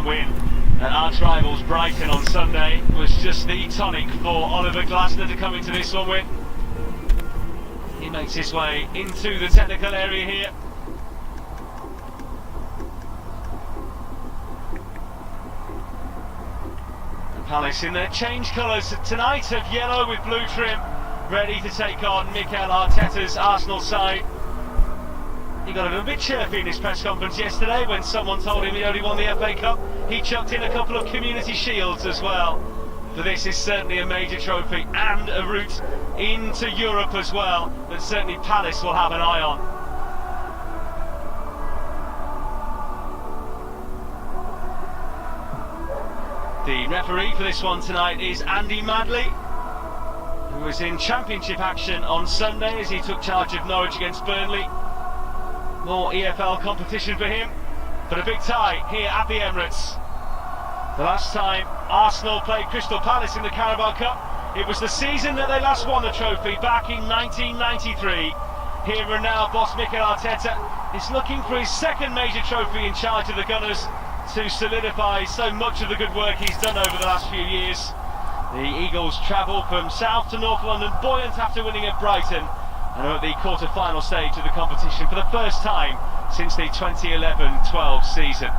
1 win at arch rivals Brighton on Sunday was just the tonic for Oliver Glasner to come into this one with. He makes his way into the technical area here. And Palace in their change colours tonight of yellow with blue trim, ready to take on Mikel Arteta's Arsenal side. He got a little bit chirpy in his press conference yesterday when someone told him he only won the FA Cup. He chucked in a couple of community shields as well. So this is certainly a major trophy and a route into Europe as well that certainly Palace will have an eye on. The referee for this one tonight is Andy Madley, who was in Championship action on Sunday as he took charge of Norwich against Burnley. More EFL competition for him, but a big tie here at the Emirates. The last time Arsenal played Crystal Palace in the Carabao Cup, it was the season that they last won the trophy back in 1993. Here and now, boss Mikel Arteta is looking for his second major trophy in charge of the Gunners to solidify so much of the good work he's done over the last few years. The Eagles travel from South to North London, buoyant after winning at Brighton, and are at the quarter-final stage of the competition for the first time since the 2011-12 season.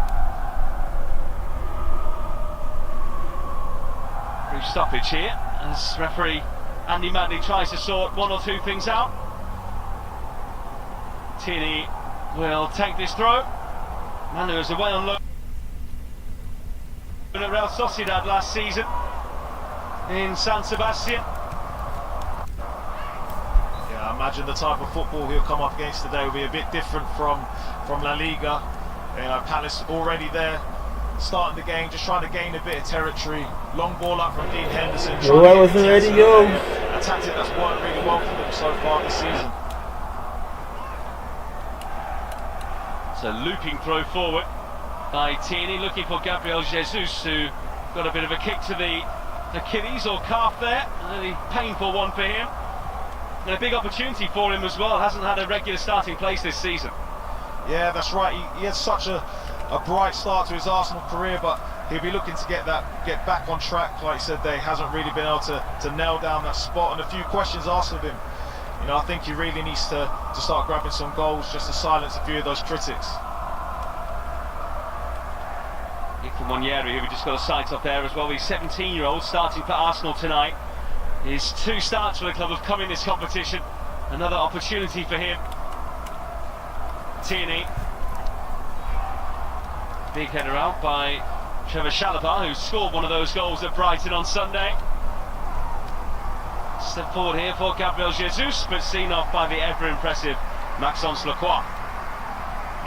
Brief stoppage here as referee Andy Madley tries to sort one or two things out. Tierney will take this throw. Manu is away on loan at Real Sociedad last season in San Sebastian. I imagine the type of football he'll come up against today will be a bit different from La Liga. You know, Palace already there, starting the game, just trying to gain a bit of territory. Long ball up from Dean Henderson. I wasn't ready, yo. A tactic that's worked really well for them so far this season. It's a looping throw forward by Tierney, looking for Gabriel Jesus, who got a bit of a kick to the Achilles or calf there. A really painful one for him. And a big opportunity for him as well. Hasn't had a regular starting place this season. Yeah, that's right. He had such a bright start to his Arsenal career, but he'll be looking to get back on track. Like I said, they hasn't really been able to nail down that spot. And a few questions asked of him. You know, I think he really needs to start grabbing some goals just to silence a few of those critics. Ethan Monieri, who we just got a sight of there as well. He's 17-year-old starting for Arsenal tonight. His 2 starts for the club have come in this competition. Another opportunity for him. Tierney. Big header out by Trevor Chalobah, who scored one of those goals at Brighton on Sunday. Step forward here for Gabriel Jesus, but seen off by the ever-impressive Maxence Lacroix.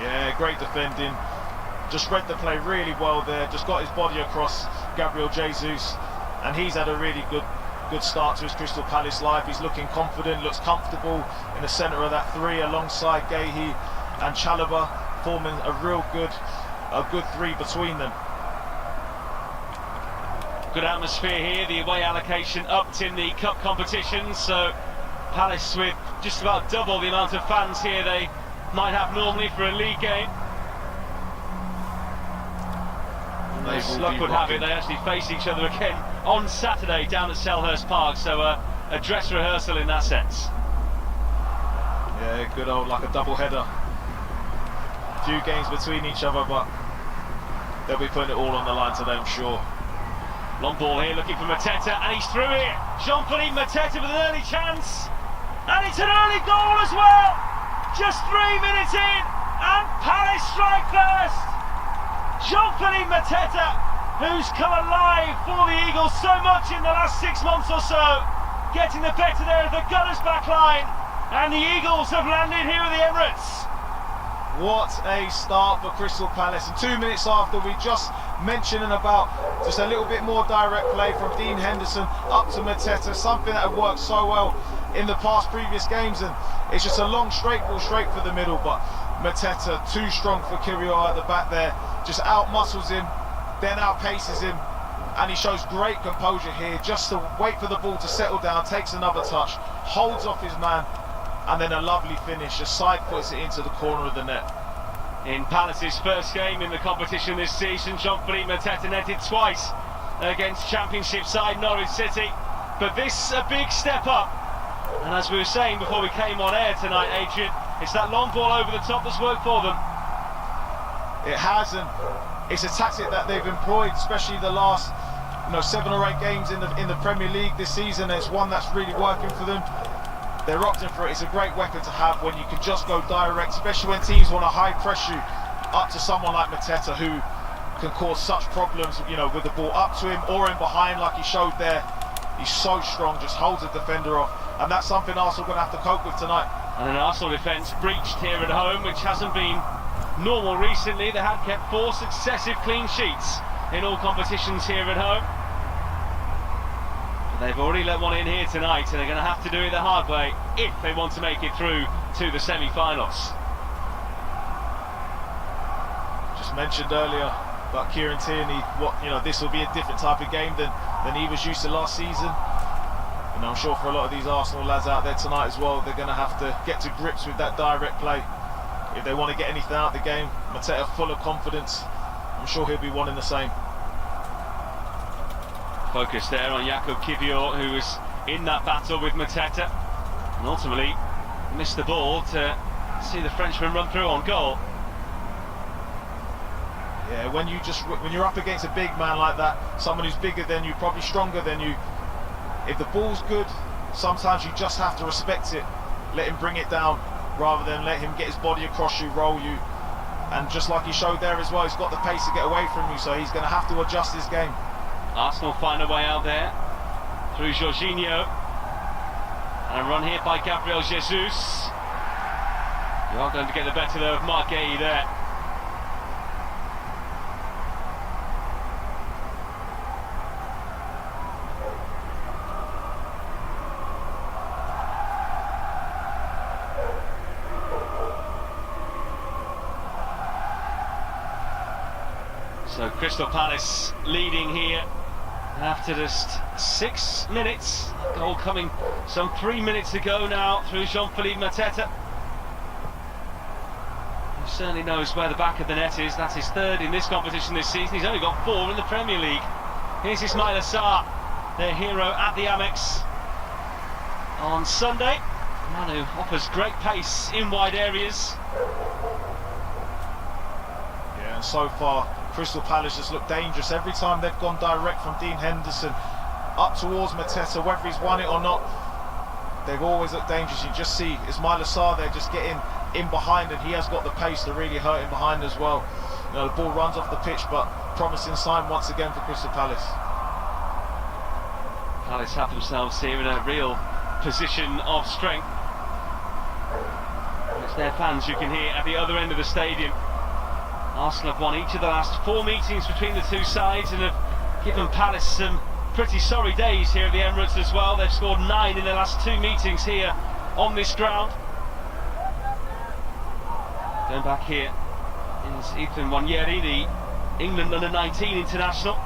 Yeah, great defending. Just read the play really well there. Just got his body across Gabriel Jesus, and he's had a really good start to his Crystal Palace life. He's looking confident, looks comfortable in the centre of that 3 alongside Guéhi and Chalobah, forming a good 3 between them. Good atmosphere here, the away allocation upped in the cup competition, so Palace with just about double the amount of fans here they might have normally for a league game. As luck would have it, they actually face each other again on Saturday down at Selhurst Park, so a dress rehearsal in that sense. Yeah, good old, like a double header. Few games between each other, but they'll be putting it all on the line today, I'm sure. Long ball here, looking for Mateta, and he's through it. Jean-Philippe Mateta with an early chance, and it's an early goal as well. Just 3 minutes in, and Palace strike first. Jean-Philippe Mateta, who's come alive for the Eagles so much in the last 6 months or so, getting the better there of the Gunners' back line, and the Eagles have landed here at the Emirates. What a start for Crystal Palace, and 2 minutes after we just mentioning about just a little bit more direct play from Dean Henderson up to Mateta, something that had worked so well in the previous games, and it's just a long straight ball straight for the middle, but Mateta too strong for Kirill at the back there, just out-muscles him, then outpaces him, and he shows great composure here, just to wait for the ball to settle down, takes another touch, holds off his man, and then a lovely finish, just side puts it into the corner of the net. In Palace's first game in the competition this season, Jean-Philippe Mateta netted twice against Championship side Norwich City. But this a big step up. And as we were saying before we came on air tonight, Adrian, it's that long ball over the top that's worked for them. It has, and it's a tactic that they've employed, especially the last 7 or 8 games in the Premier League this season. It's one that's really working for them. They're opting for it. It's a great weapon to have when you can just go direct, especially when teams want to high press you up to someone like Mateta, who can cause such problems, with the ball up to him or in behind, like he showed there. He's so strong, just holds the defender off, and that's something Arsenal are going to have to cope with tonight. And an Arsenal defence breached here at home, which hasn't been normal recently. They had kept 4 successive clean sheets in all competitions here at home. But they've already let one in here tonight, and they're going to have to do it the hard way if they want to make it through to the semi-finals. Just mentioned earlier about Kieran Tierney, this will be a different type of game than he was used to last season. And I'm sure for a lot of these Arsenal lads out there tonight as well, they're going to have to get to grips with that direct play if they want to get anything out of the game. Mateta full of confidence. I'm sure he'll be wanting the same. Focus there on Jakub Kiwior, who was in that battle with Mateta and ultimately missed the ball to see the Frenchman run through on goal. Yeah, when you're up against a big man like that, someone who's bigger than you, probably stronger than you, if the ball's good, sometimes you just have to respect it, let him bring it down, rather than let him get his body across you, roll you. And just like he showed there as well, he's got the pace to get away from you, so he's going to have to adjust his game. Arsenal find a way out there through Jorginho, and a run here by Gabriel Jesus. You are going to get the better though of Marquet there. So Crystal Palace leading here after just 6 minutes. Goal coming some 3 minutes to go now through Jean-Philippe Mateta, who certainly knows where the back of the net is. That's his 3rd in this competition this season. He's only got 4 in the Premier League. Here's Ismaila Sarr, their hero at the Amex on Sunday. A man who offers great pace in wide areas. Yeah, and so far Crystal Palace just look dangerous every time they've gone direct from Dean Henderson up towards Mateta, whether he's won it or not. They've always looked dangerous. You just see Ismaila Sarr there just getting in behind, and he has got the pace to really hurt him behind as well. The ball runs off the pitch, but promising sign once again for Crystal Palace. Palace have themselves here in a real position of strength. It's their fans you can hear at the other end of the stadium. Arsenal have won each of the last 4 meetings between the two sides and have given Palace some pretty sorry days here at the Emirates as well. They've scored 9 in their last 2 meetings here on this ground. Going back here is Ethan Nwaneri, the England under-19 international.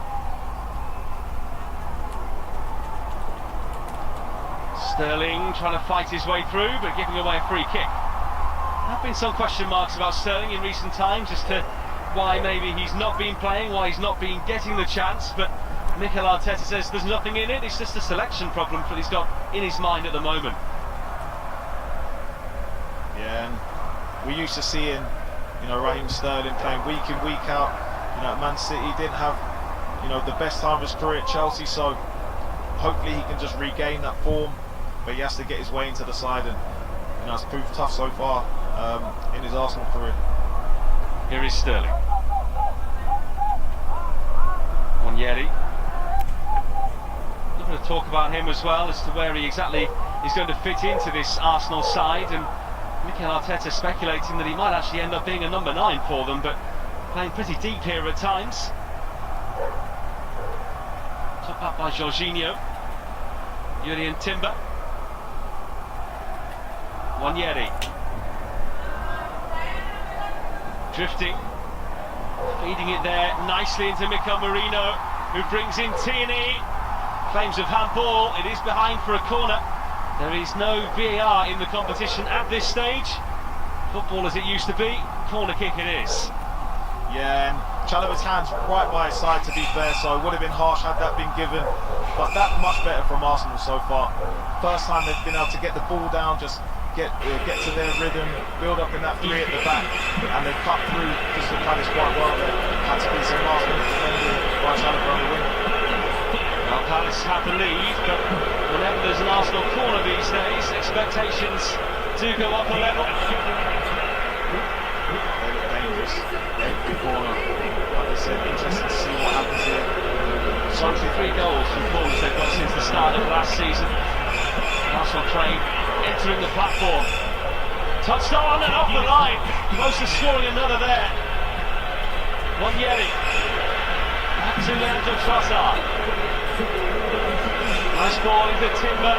Sterling trying to fight his way through, but giving away a free kick. There have been some question marks about Sterling in recent times as to why maybe he's not been playing, why he's not been getting the chance, but Mikel Arteta says there's nothing in it, it's just a selection problem that he's got in his mind at the moment. Yeah, and we're used to seeing, Raheem Sterling playing week in, week out. At Man City, he didn't have, the best time of his career at Chelsea, so hopefully he can just regain that form, but he has to get his way into the side, and it's proved tough so far in his Arsenal career. Here is Sterling. Nwaneri. A little bit of talk about him as well as to where he exactly is going to fit into this Arsenal side, and Mikel Arteta speculating that he might actually end up being a number 9 for them, but playing pretty deep here at times. Top up by Jorginho. Jurrien Timber. Nwaneri. Drifting, feeding it there nicely into Mikel Merino, who brings in Tierney. Claims of handball, it is behind for a corner. There is no VAR in the competition at this stage. Football as it used to be, corner kick it is. Yeah, and Chalobah's hands right by his side, to be fair, so it would have been harsh had that been given. But that much better from Arsenal so far. First time they've been able to get the ball down, just get to their rhythm, build up in that three at the back, and they've cut through Crystal Palace quite well there. Had to be some Arsenal defending by Chalobah on the wing. Well, Palace have the lead, but whenever there's an Arsenal corner these days, expectations do go up a level. They look dangerous every corner. Like I said, interesting to see what happens here. So 3 goals from corners they've got since the start of last season. Arsenal train entering the platform. Touched on and off the line. Close to scoring another there. Wanyeri. Back to Leandro Trossard. Nice ball into Timber.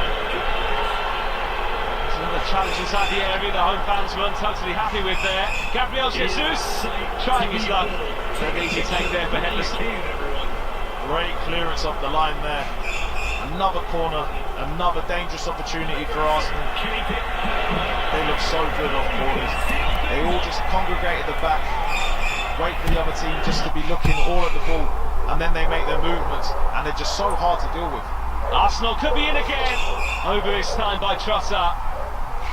Another challenge inside the area the home fans weren't totally happy with there. Gabriel Jesus trying his luck. An easy take there for Henderson. Great clearance off the line there. Another corner, another dangerous opportunity for Arsenal. They look so good off corners. They all just congregate at the back, wait for the other team just to be looking all at the ball, and then they make their movements, and they're just so hard to deal with. Arsenal could be in again. Over this time by Trossard.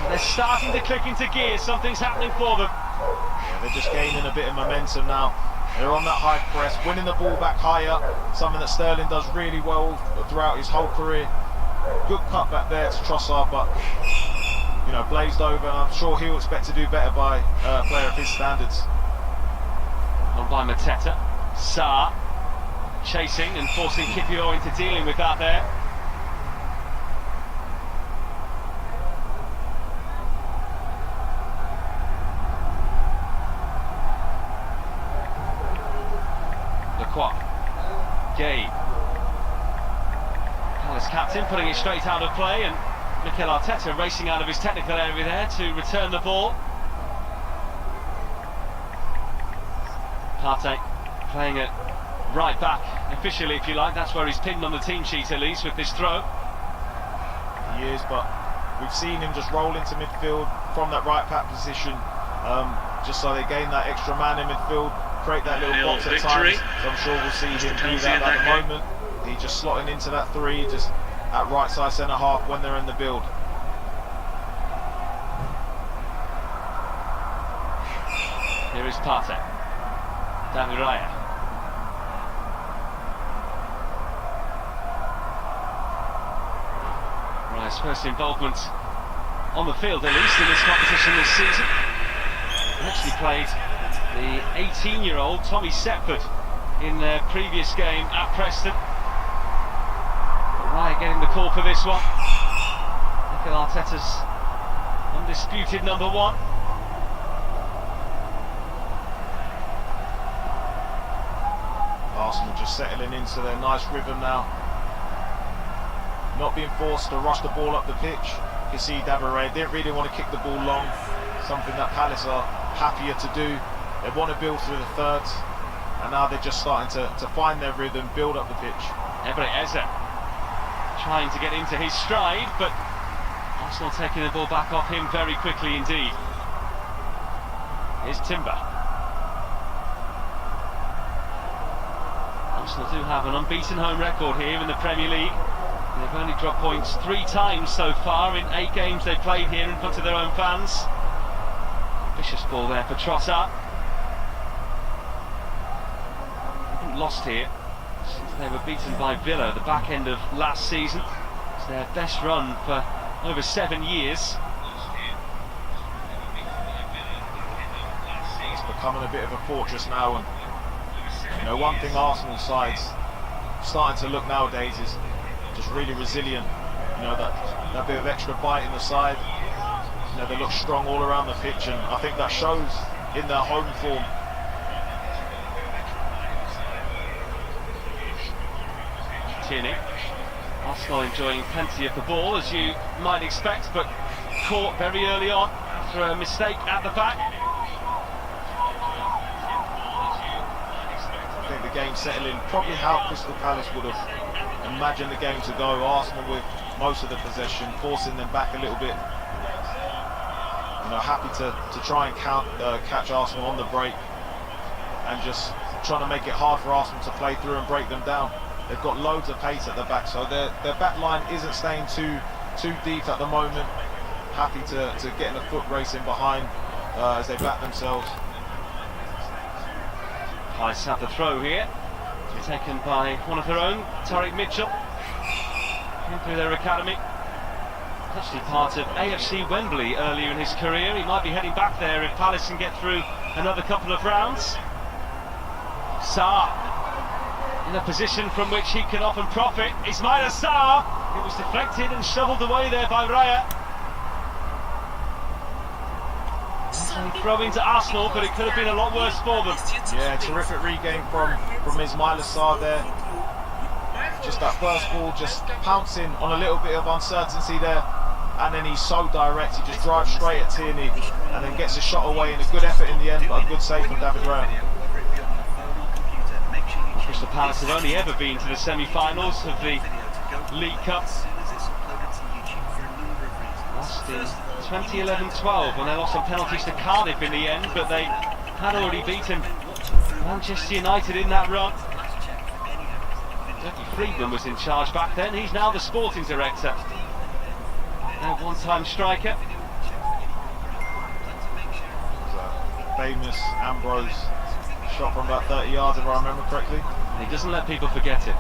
They're starting to click into gear. Something's happening for them. Yeah, they're just gaining a bit of momentum now. They're on that high press, winning the ball back high up, something that Sterling does really well throughout his whole career. Good cut back there to Trossard, but you know, blazed over, and I'm sure he'll expect to do better by a player of his standards. On by Mateta. Sarr chasing and forcing Kipior into dealing with that there. Gay. Palace captain putting it straight out of play, and Mikel Arteta racing out of his technical area there to return the ball. Partey playing it right back, officially if you like. That's where he's pinned on the team sheet at least with this throw. He is, but we've seen him just roll into midfield from that right back position, just so they gain that extra man in midfield, create that little box at times. So I'm sure we'll see him do that at the moment. He's just slotting into that three, just at right side centre half when they're in the build. Here is Partey. David Raya. Raya's first involvement on the field, at least, in this competition this season. He actually played the 18-year-old Tommy Setford in their previous game at Preston. But Raya getting the call for this one. Mikel Arteta's undisputed number one. Arsenal just settling into their nice rhythm now. Not being forced to rush the ball up the pitch. You can see David didn't really want to kick the ball long, something that Palace are happier to do. They want to build through the thirds, and now they're just starting to find their rhythm, build up the pitch. Ebre Eze trying to get into his stride, but Arsenal taking the ball back off him very quickly indeed. Here's Timber. Arsenal do have an unbeaten home record here in the Premier League. They've only dropped points 3 times so far in 8 games they've played here in front of their own fans. Vicious ball there for Trossard. Lost here since they were beaten by Villa the back end of last season. It's their best run for over 7 years. It's becoming a bit of a fortress now, and you know, one thing Arsenal sides starting to look nowadays is just really resilient. You know, that bit of extra bite in the side. You know, they look strong all around the pitch, and I think that shows in their home form. Tierney. Arsenal enjoying plenty of the ball, as you might expect, but caught very early on after a mistake at the back. I think the game settling probably how Crystal Palace would have imagined the game to go. Arsenal with most of the possession, forcing them back a little bit. happy to try and catch Arsenal on the break, and just trying to make it hard for Arsenal to play through and break them down. They've got loads of pace at the back, so their back line isn't staying too deep at the moment. Happy to get in a foot race in behind as they back themselves. Palace have the throw here, taken by one of their own, Tariq Mitchell, in through their academy. Actually part of AFC Wembley earlier in his career. He might be heading back there if Palace can get through another couple of rounds. Sarr in a position from which he can often profit. Ismaila Sarr, it was deflected and shoveled away there by Raya. Throw into Arsenal, but it could have been a lot worse for them. Yeah, terrific regain from Ismaila Sarr there. Just that first ball, just pouncing on a little bit of uncertainty there, and then he's so direct. He just drives straight at Tierney and then gets a shot away, and a good effort in the end, but a good save from David Raya. Crystal Palace have only ever been to the semi-finals of the League Cup. Lost in 2011-12 when they lost on penalties to Cardiff in the end, but they had already beaten Manchester United in that run. Jackie Friedman was in charge back then. He's now the sporting director. Their one-time striker. Famous Ambrose shot from about 30 yards, if I remember correctly. He doesn't let people forget it.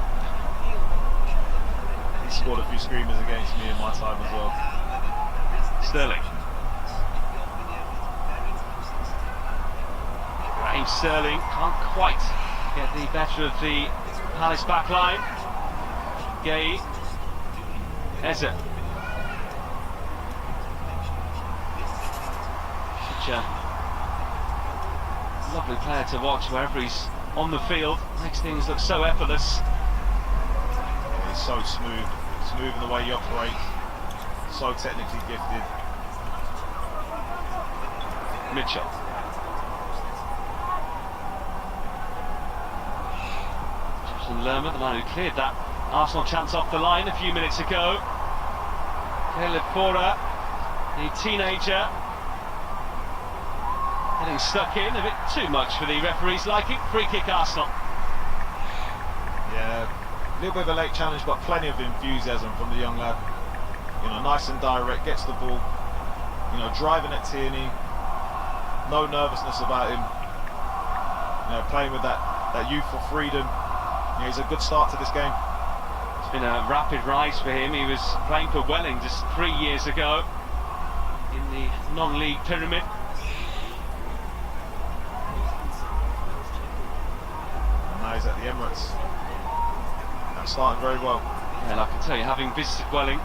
He scored a few screamers against me in my time as well. Sterling. Raheem Sterling can't quite get the better of the Palace back line. Gay. Eze. Such a lovely player to watch wherever he's on the field. Makes things look so effortless. Yeah, he's so smooth in the way he operates. So technically gifted. Mitchell. Jefferson Lerma, the man who cleared that Arsenal chance off the line a few minutes ago. Caleb Fora, the teenager, getting stuck in a bit too much for the referee's liking. Free kick Arsenal. Yeah, a little bit of a late challenge, but plenty of enthusiasm from the young lad. Nice and direct, gets the ball, driving at Tierney, no nervousness about him, playing with that youthful freedom. He's a good start to this game. It's been a rapid rise for him. He was playing for Welling just 3 years ago in the non-league pyramid. And now he's at the Emirates. That's starting very well. And I can tell you, having visited Welling,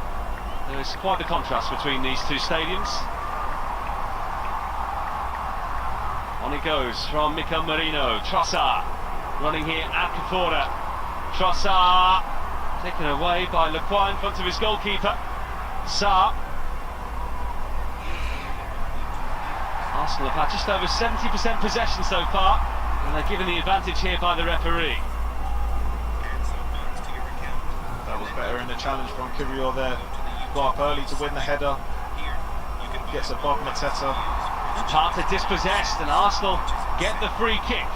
there's quite the contrast between these two stadiums. On it goes from Mikel Merino. Trossard running here at Kafora. Trossard taken away by Lacroix in front of his goalkeeper. Sarr. Arsenal have had just over 70% possession so far, and they're given the advantage here by the referee. That was better in the challenge from Kirill there. Got up early to win the header. Gets above Mateta. Partey dispossessed, and Arsenal get the free kick.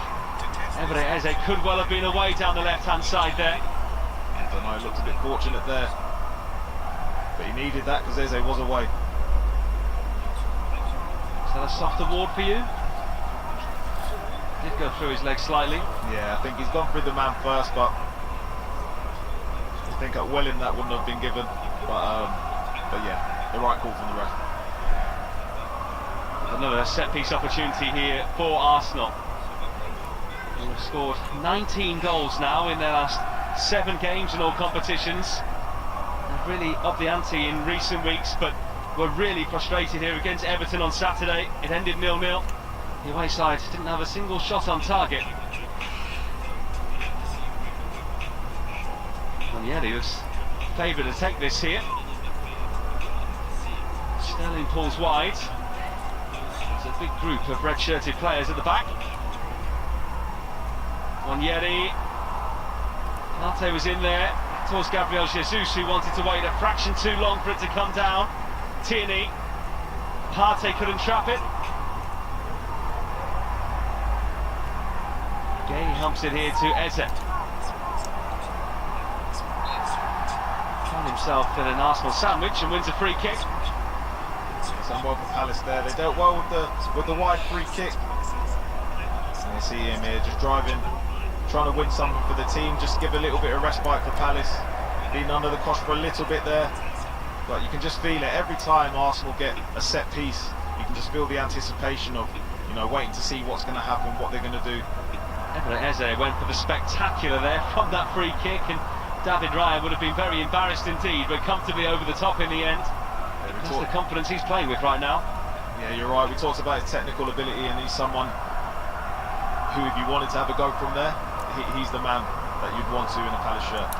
Emre Eze could well have been away down the left-hand side there. I don't know, looked a bit fortunate there. But he needed that because Eze was away. Is that a soft award for you? Did go through his leg slightly. Yeah, I think he's gone through the man first, but I think at Welling that wouldn't have been given. But yeah, the right call from the ref. Another set-piece opportunity here for Arsenal. They've scored 19 goals now in their last 7 games in all competitions. They've really upped the ante in recent weeks, but were really frustrated here against Everton on Saturday. It ended 0-0. The away side didn't have a single shot on target. Ranieri was favoured to take this here. Sterling pulls wide. There's a big group of red-shirted players at the back. Ranieri. Partey was in there towards Gabriel Jesus, who wanted to wait a fraction too long for it to come down. Tierney. Partey couldn't trap it. Gay humps it here to Eze. Found himself in an Arsenal sandwich and wins a free kick. Done well for Palace there. They dealt well with the wide free kick. And you see him here just driving, trying to win something for the team. Just give a little bit of respite for Palace. Being under the cosh for a little bit there. But you can just feel it every time Arsenal get a set piece. You can just feel the anticipation of, waiting to see what's going to happen, what they're going to do. Eze went for the spectacular there from that free kick, and David Raya would have been very embarrassed indeed, but comfortably over the top in the end. That's the confidence he's playing with right now. Yeah, you're right. We talked about his technical ability, and he's someone who, if you wanted to have a go from there, he's the man that you'd want to in a Palace shirt.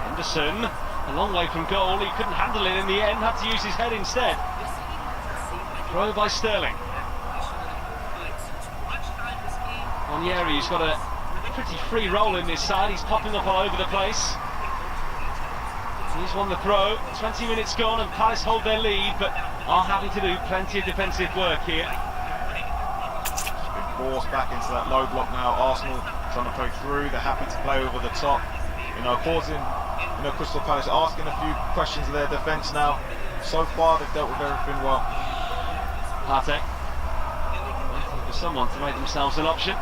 Henderson, a long way from goal. He couldn't handle it in the end, had to use his head instead. Throw by Sterling. Onyeri's got a pretty free role in this side. He's popping up all over the place. He's won the throw. 20 minutes gone and Palace hold their lead, but are having to do plenty of defensive work here. It's been forced back into that low block now. Arsenal trying to play through. They're happy to play over the top. Causing Crystal Palace asking a few questions of their defence now. So far they've dealt with everything well. Partey waiting for someone to make themselves an option.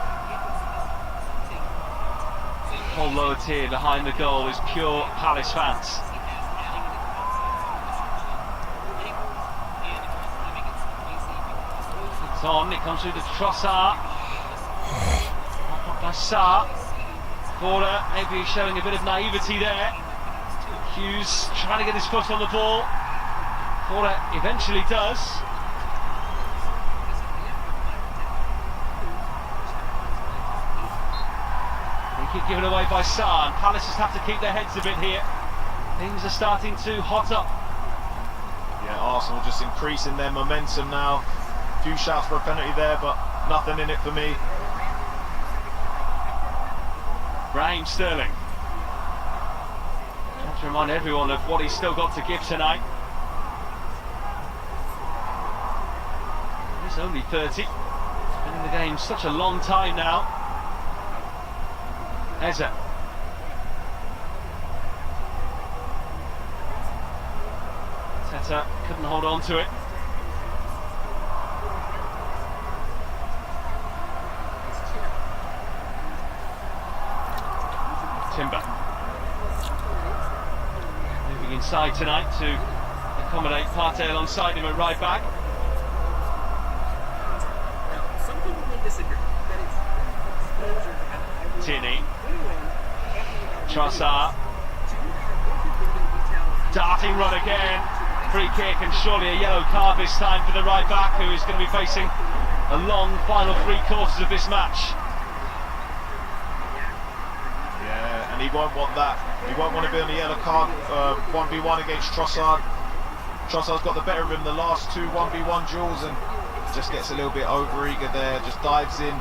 The whole lower tier behind the goal is pure Palace fans. It's on, it comes through to Trossard. By Sarr. Border maybe showing a bit of naivety there. Hughes trying to get his foot on the ball. Border eventually does. Given away by Sarr, and Palace just have to keep their heads a bit here. Things are starting to hot up. Yeah, Arsenal just increasing their momentum now. A few shouts for a penalty there, but nothing in it for me. Raheem Sterling. Trying to remind everyone of what he's still got to give tonight. He's only 30. Been in the game such a long time now. Eze. Teta couldn't hold on to it. Timber. Moving inside tonight to accommodate Partey alongside him at right back. Some people may disagree that it's exposure to Tierney. Trossard. Darting run again. Free kick, and surely a yellow card this time for the right back, who is going to be facing a long final 3 quarters of this match. Yeah, and he won't want that. He won't want to be on the yellow card 1v1 against Trossard. Trossard's got the better of him the last 2 1v1 duels and just gets a little bit overeager there, just dives in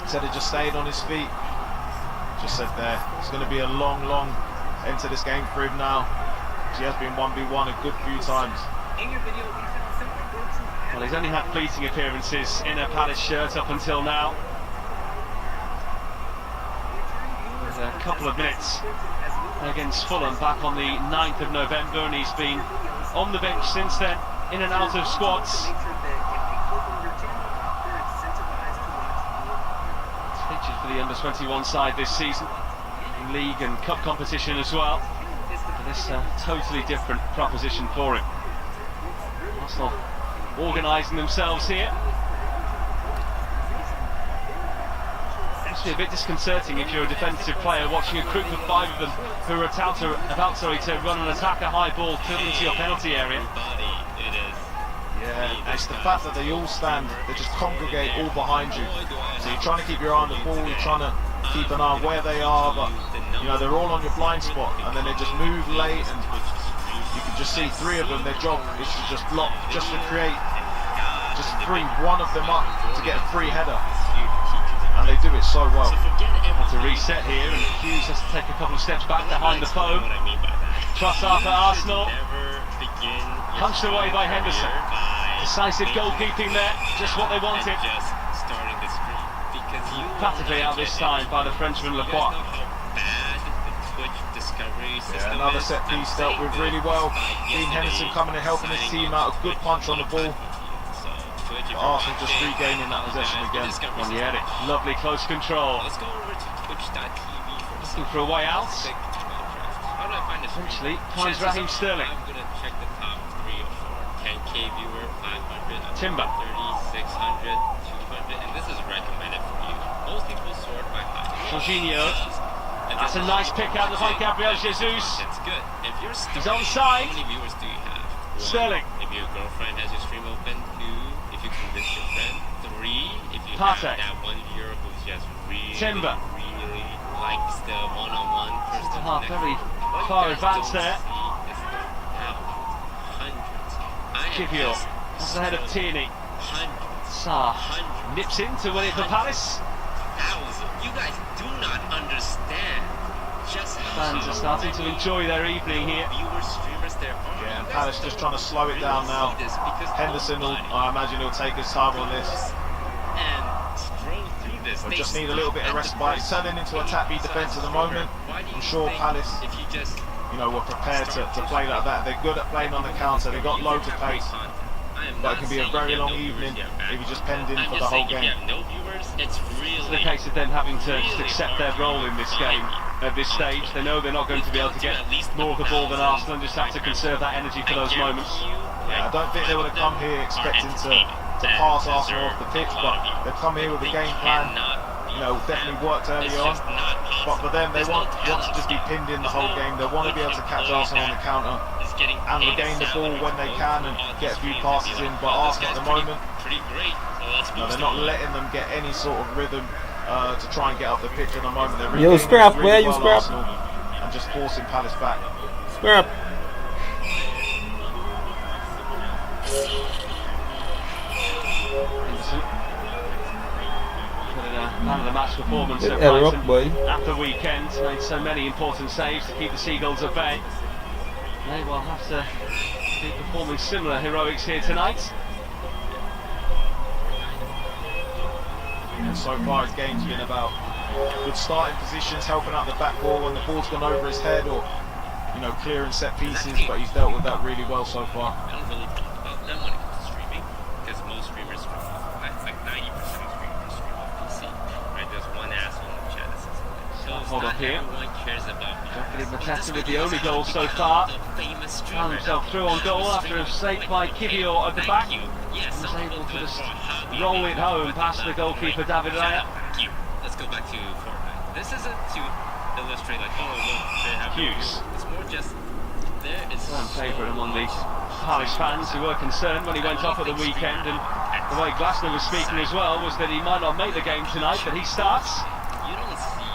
instead of just staying on his feet. Just said there, it's going to be a long end to this game for him now. He has been 1v1 a good few times. Well, he's only had fleeting appearances in a Palace shirt up until now. There's a couple of minutes against Fulham back on the 9th of November, and he's been on the bench since then, in and out of squads. Featured for the under-21 side this season, in league and cup competition as well. But this totally different proposition for him. Arsenal organising themselves here. Must be a bit disconcerting if you're a defensive player watching a group of 5 of them who are about to run and attack a high ball into your penalty area. Yeah, it's the fact that they all stand, they just congregate all behind you. So you're trying to keep your eye on the ball, you're trying to keep an eye on where they are, but they're all on your blind spot, and then they just move late, and you can just see 3 of them, their job is to just block, just to create, just free one of them up to get a free header. And they do it so well. Have to reset here, and Hughes has to take a couple of steps back behind the foam. Trossard for Arsenal. begin Punched away by Henderson. Decisive goalkeeping there, just what they wanted. Just starting the streak because you Practically out this time by the Frenchman Lacroix. bad the Twitch discovery system Yeah, another is. set piece dealt with really well. Dean Henderson coming and helping his team out. A good punch on the ball. But Arsenal just regaining that possession again. Onyedi, lovely close control. Let's go over to twitch.tv Looking for a way out. How do I find this? Eventually finds Raheem Sterling. I'm gonna check the top 3 or 4. 10K viewer, 500, Timber. 30, 600, 200, and this is recommended for you. Most people sort by height. Jorginho. That's a nice pick out by Gabriel Jesus. That's good. If you're He's starting, onside. how many viewers do you have? 1, Sterling. if your girlfriend has your stream open. 2, if you convince your friend. 3, if you Partey. have that one viewer who's just really, Timber. really likes the one-on-one personal Half connection. very What you far guys advanced don't there. see is the thousands, hundreds. I have Kivio. just That's the head of Tierney. hundreds, Sarr hundreds. nips in to win it for Palace. You guys do not understand just how Fans are starting to enjoy their evening here. viewers, streamers there are. Yeah, You and guys Palace don't just trying to slow it really down now. see this because Henderson, I imagine he'll take his time on this. and scroll through this. They just stop need a little bit of at the respite. It's first turning into a tap-B defence at the moment. Why do you I'm sure think Palace, if you just were prepared to play like that. They're good at playing on the counter. They've got loads of pace. But it can be a very long evening if you just penned in for the whole game. If you have no viewers, it's It's the really case of them having to just accept their role in this game at this stage. They know they're not going to be able to get more of the ball than Arsenal and just have to conserve that energy for those moments. Yeah, I don't think they would have come here expecting to pass Arsenal off the pitch, but they've come here with a game plan. Definitely worked early on. But for them, they want to just be pinned in the whole game. They want to be able to catch Arsenal on the counter and regain the ball when they can and get a few passes in. But Arsenal at the moment, they're not letting them get any sort of rhythm to try and get up the pitch at the moment. They're Yo, regaining scrap, really where you well, scrap? Arsenal, and just forcing Palace back. Scrap. Henderson. Put in a man of the match performance at Get rock, Brighton boy. at the weekend. Made so many important saves to keep the Seagulls at bay. They will have to be performing similar heroics here tonight. And so far his game's been about good starting positions, helping out the back ball when the ball's gone over his head, or clearing set pieces, but he's dealt with that really well so far. I don't really talk about them when it comes to streaming because most streamers stream off. It's like 90% of streamers stream off PC. Right? There's one asshole in the chat that says that. Hold up here. Everyone cares about Jeffrey Mateta with the only goal so far. Found himself through on goal after a mistake by Kivio at the back. Yes, Was able to just roll it home past the goalkeeper David Raya. Let's go back to Fortnite. This isn't to illustrate like, oh look, they have no Hughes. views. It's more just there is Fan favourite among the Palace fans who were concerned when he went off at the weekend, and the way Glasner was speaking as well was that he might not make the game tonight, but he starts. You don't see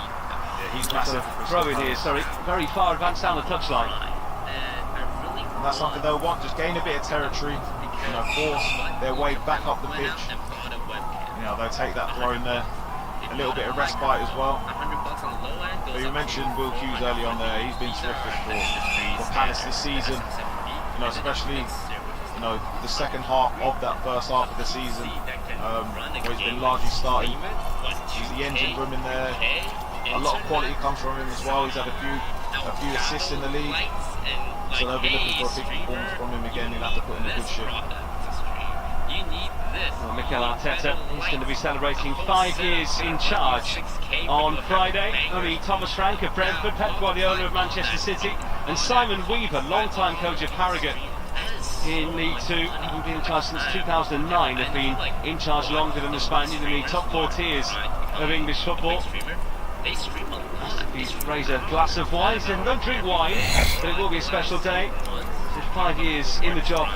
Yeah, he's massive. Throw in here, sorry, very far advanced down the touchline. And that's something they'll want, just gain a bit of territory, force their way back up the pitch. They'll take that throw in there. A little bit of respite as well. But you mentioned Will Hughes early on there. He's been terrific for Palace this season. Especially the second half of that first half of the season, where he's been largely starting. He's the engine room in there. A lot of quality comes from him as well. He's had a few assists in the league, so they'll be looking for a big performance from him again. He'll have to put in a good shift. Well, Mikel Arteta is going to be celebrating 5 years in charge on Friday. Only Thomas Frank of Brentford, Pep Guardiola of Manchester City, and Simon Weaver, long-time coach of Harrogate in League Two, having been in charge since 2009, have been in charge longer than the Spaniard in the top 4 tiers of English football. He's raised a glass of wine. He said, don't drink wine, but it will be a special day. So 5 years in the job.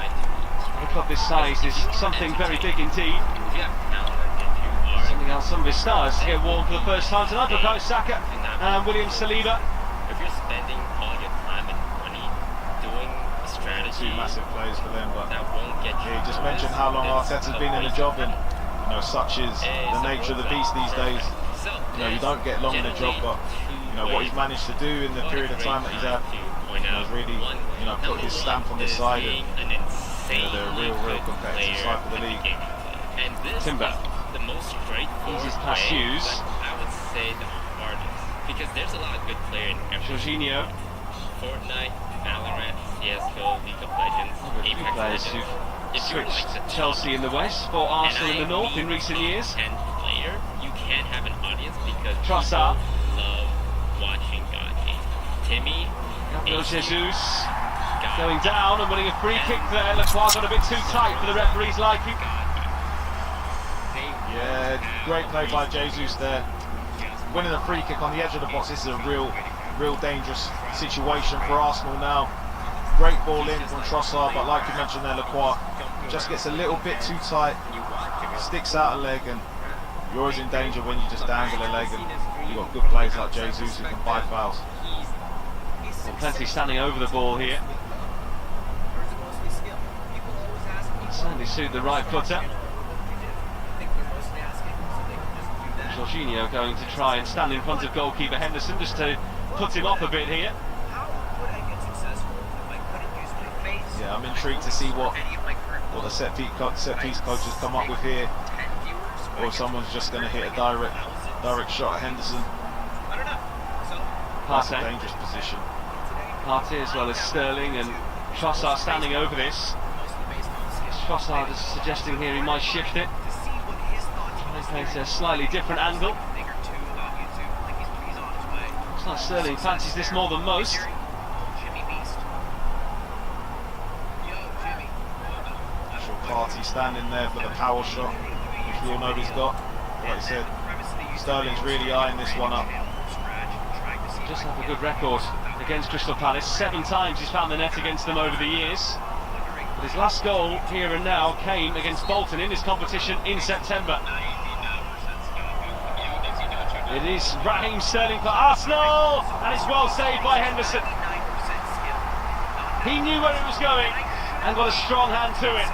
A club this size is something very big indeed. Something else, some of his stars get warm for the first time tonight. Bukayo Saka and William Saliba. If you're spending all your time and money doing a strategy, Two massive players for them, but that won't get you. he just mentioned how long Arteta's been in the job, and such is the nature of the beast these days. You don't get long in the job, but what he's managed to do in the period of time that he's had point out He's really, one, put his stamp on this side. And, they're a real competitive side for the league. And this Timber. is the most straightforward Easiest pass way, used. but I would say the hardest. Because there's a lot of good players in every Jorginho. Fortnite, Valorant, CSGO, League of Legends, Apex Players Legends. who've If you're switched like the Chelsea in the west for Arsenal in the north in recent years. 10 player, you can't have an audience because Trossard. people love watching God games. Timmy, Gabriel AC, Jesus God, going down and winning a free kick there. Lacroix got a bit too tight for the referee's liking. Yeah, great play by Jesus there. Winning a free kick on the edge of the box. This is a real dangerous situation for Arsenal now. Great ball in from Trossard, but like you mentioned there, Lacroix just gets a little bit too tight, sticks out a leg, and you're always in danger when you just dangle a leg, and you've got good players like Jesus who can buy fouls. Well, plenty standing over the ball here. Certainly suit the right footer. Jorginho going to try and stand in front of goalkeeper Henderson just to put him off a bit here. Yeah, I'm intrigued to see what the set piece coaches come up with here, or if someone's just going to hit a direct shot at Henderson. That's a Partey. dangerous position. Partey as well as Sterling and Trossard standing over this. Trossard is suggesting here he might shift it. Try and paint a slightly different angle. Looks like Sterling fancies this more than most. Partey standing there for the power shot, which we all know he's got. Like I said, Sterling's really eyeing this one up. Just have a good record against Crystal Palace. 7 times he's found the net against them over the years. But his last goal here and now came against Bolton in this competition in September. It is Raheem Sterling for Arsenal, and it's well saved by Henderson. He knew where it was going and got a strong hand to it.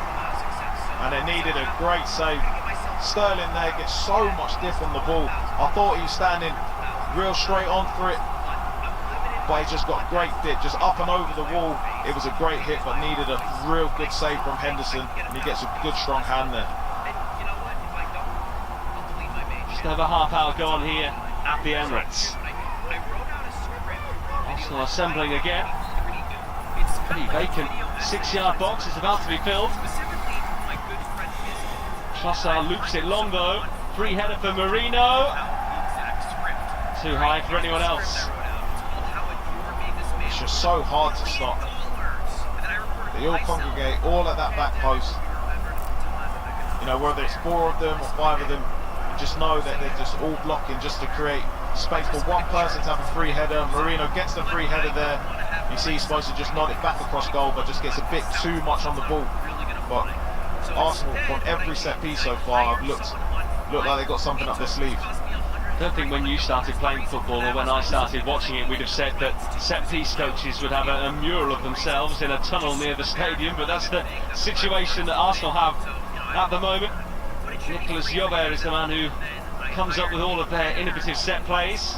And it needed a great save. Sterling there gets so much diff on the ball. I thought he was standing real straight on for it, but he just got great dip, just up and over the wall. It was a great hit, but needed a real good save from Henderson, and he gets a good strong hand there. Just over half hour gone here at the Emirates. Arsenal assembling again. Pretty vacant 6-yard box is about to be filled. Trossard loops it long though. Free header for Marino. Too high for anyone else. It's just so hard to stop. They all congregate all at that back post. Whether it's 4 of them or 5 of them, you just know that they're just all blocking just to create space for one person to have a free header. Marino gets the free header there. You see he's supposed to just nod it back across goal, but just gets a bit too much on the ball. But Arsenal, from every set piece so far, have looked like they got something up their sleeve. I don't think when you started playing football or when I started watching it we'd have said that set piece coaches would have a mural of themselves in a tunnel near the stadium, but that's the situation that Arsenal have at the moment. Nicolas Jobert is the man who comes up with all of their innovative set plays.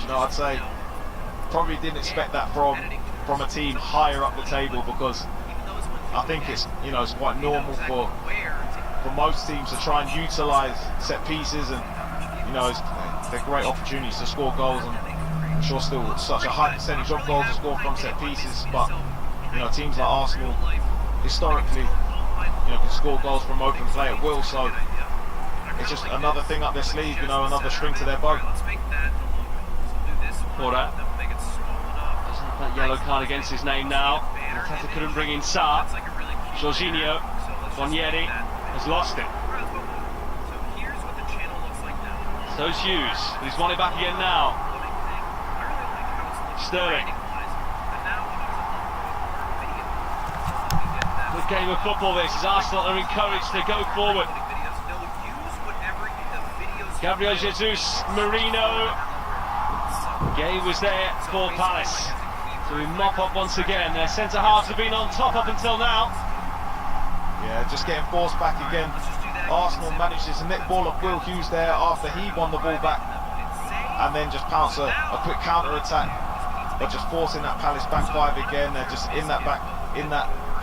I'd say probably didn't expect that from a team higher up the table, because I think it's quite normal for most teams to try and utilise set pieces, and they're great opportunities to score goals, and I'm sure still such a high percentage of goals are scored from set pieces. But teams like Arsenal historically can score goals from open play at will, so it's just another thing up their sleeve, another string to their bow. Doesn't have that yellow card against his name now. Mateta couldn't bring in Sarr. Jorginho, Bonnieri has lost it. So's Hughes, but he's won it back again now. Sterling. Good game of football this, as Arsenal are encouraged to go forward. Gabriel Jesus, Marino. Gay was there for Palace to mop up once again. Their centre halves have been on top up until now. Yeah, just getting forced back again. Arsenal manages to nick ball of Will Hughes there after he won the ball back, and then just pounce a quick counter attack but just forcing that Palace back five again. They're just in that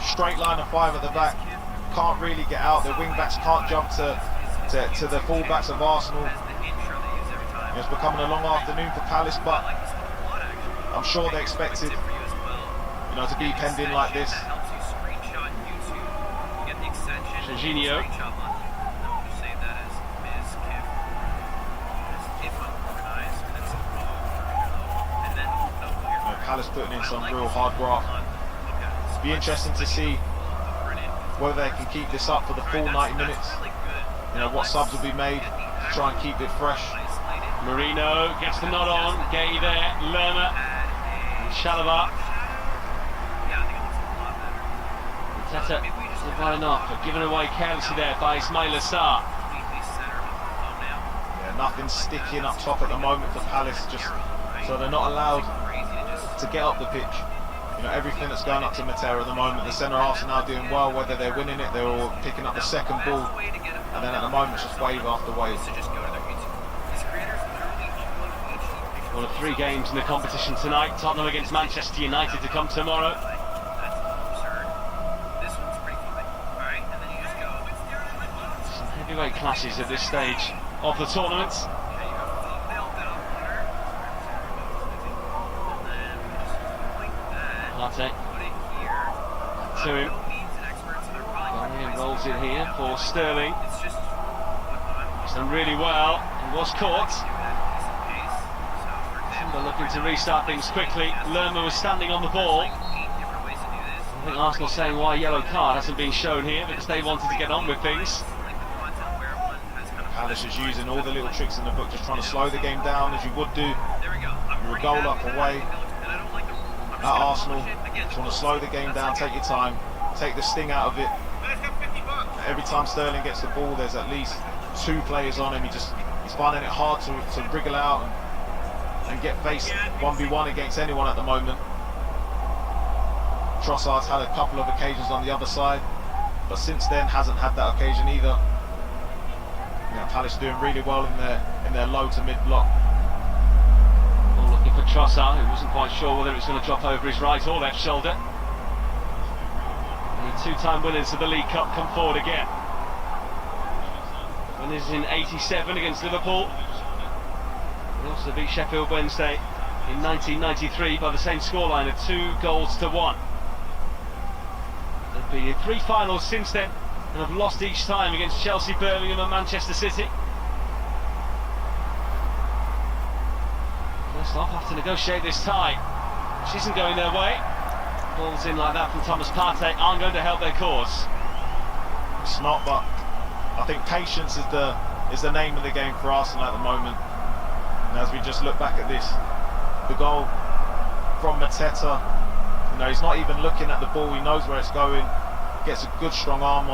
straight line of five at the back. Can't really get out. Their wing backs can't jump to the full-backs of Arsenal. It's becoming a long afternoon for Palace, but I'm sure they expected, to be penned in like this. Jorginho. Palace putting in some real hard graft. It'll be interesting to see whether they can keep this up for the full 90 minutes. What subs will be made to try and keep it fresh. Marino gets the nod on. Gay there. Lerma. Chalobah. Teta right enough, but given away carelessly there by Ismail Assar. Yeah, nothing sticking up top at the moment for Palace, just so they're not allowed to get up the pitch. Everything that's going up to Matera at the moment, the centre halves are now doing well, whether they're winning it, they're all picking up the second ball, and then at the moment it's just wave after wave. One of 3 games in the competition tonight. Tottenham against Manchester United to come tomorrow. Some heavyweight clashes at this stage of the tournament. Partey to him. Gallagher rolls it here for Sterling. He's done really well and was caught. Timber looking to restart things quickly. Lerma was standing on the ball. I think Arsenal saying why a yellow card hasn't been shown here because they wanted to get on with things. Palace is using all the little tricks in the book, just trying to slow the game down as you would do. You're a goal up away at Arsenal. Just want to slow the game down, take your time, take the sting out of it. Every time Sterling gets the ball, there's at least 2 players on him. He's finding it hard to wriggle out and get faced 1v1 against anyone at the moment. Trossard's had a couple of occasions on the other side, but since then hasn't had that occasion either. Palace doing really well in their low to mid block. Ball looking for Trossard, who wasn't quite sure whether it was going to drop over his right or left shoulder. The 2-time winners of the League Cup come forward again. Winners in '87 against Liverpool. They also beat Sheffield Wednesday in 1993 by the same scoreline of 2-1. There've been 3 finals since then and have lost each time against Chelsea, Birmingham and Manchester City. First off, have to negotiate this tie, which isn't going their way. Balls in like that from Thomas Partey aren't going to help their cause. It's not, but I think patience is the name of the game for Arsenal at the moment. And as we just look back at this, the goal from Mateta, he's not even looking at the ball, he knows where it's going, gets a good strong arm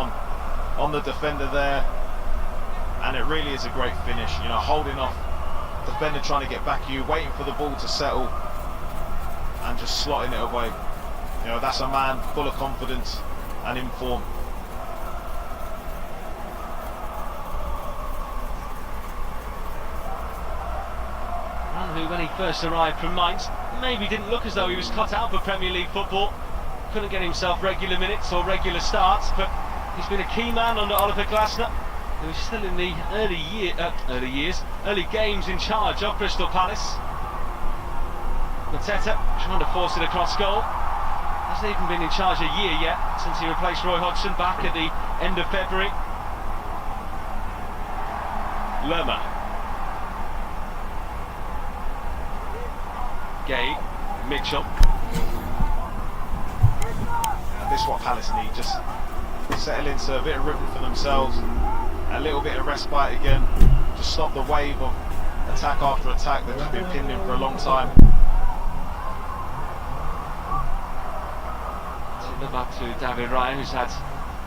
on the defender there, and it really is a great finish, holding off defender trying to get back at you, waiting for the ball to settle and just slotting it away. That's a man full of confidence and in form. And who, when he first arrived from Mainz, maybe didn't look as though he was cut out for Premier League football. Couldn't get himself regular minutes or regular starts, but he's been a key man under Oliver Glasner, who is still in the early games in charge of Crystal Palace. Mateta trying to force it across goal. Hasn't even been in charge a year yet since he replaced Roy Hodgson back at the end of February. Lerma. Gay. Mitchell. This is what Palace need, just settle into a bit of rhythm for themselves, a little bit of respite again, just stop the wave of attack after attack that they've been pinned in for a long time. Back to David Ryan, who's had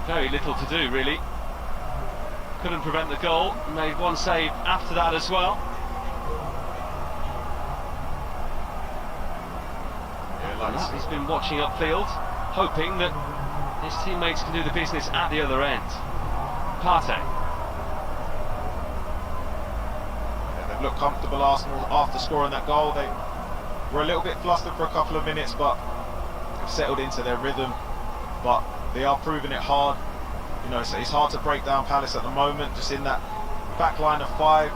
very little to do really. Couldn't prevent the goal, made one save after that as well. He's been watching upfield, hoping that his teammates can do the business at the other end. Partey. They've looked comfortable, Arsenal, after scoring that goal. were a little bit flustered for a couple of minutes, but they've settled into their rhythm. But they are proving it hard. You know, it's hard to break down Palace at the moment, just in that back line of 5,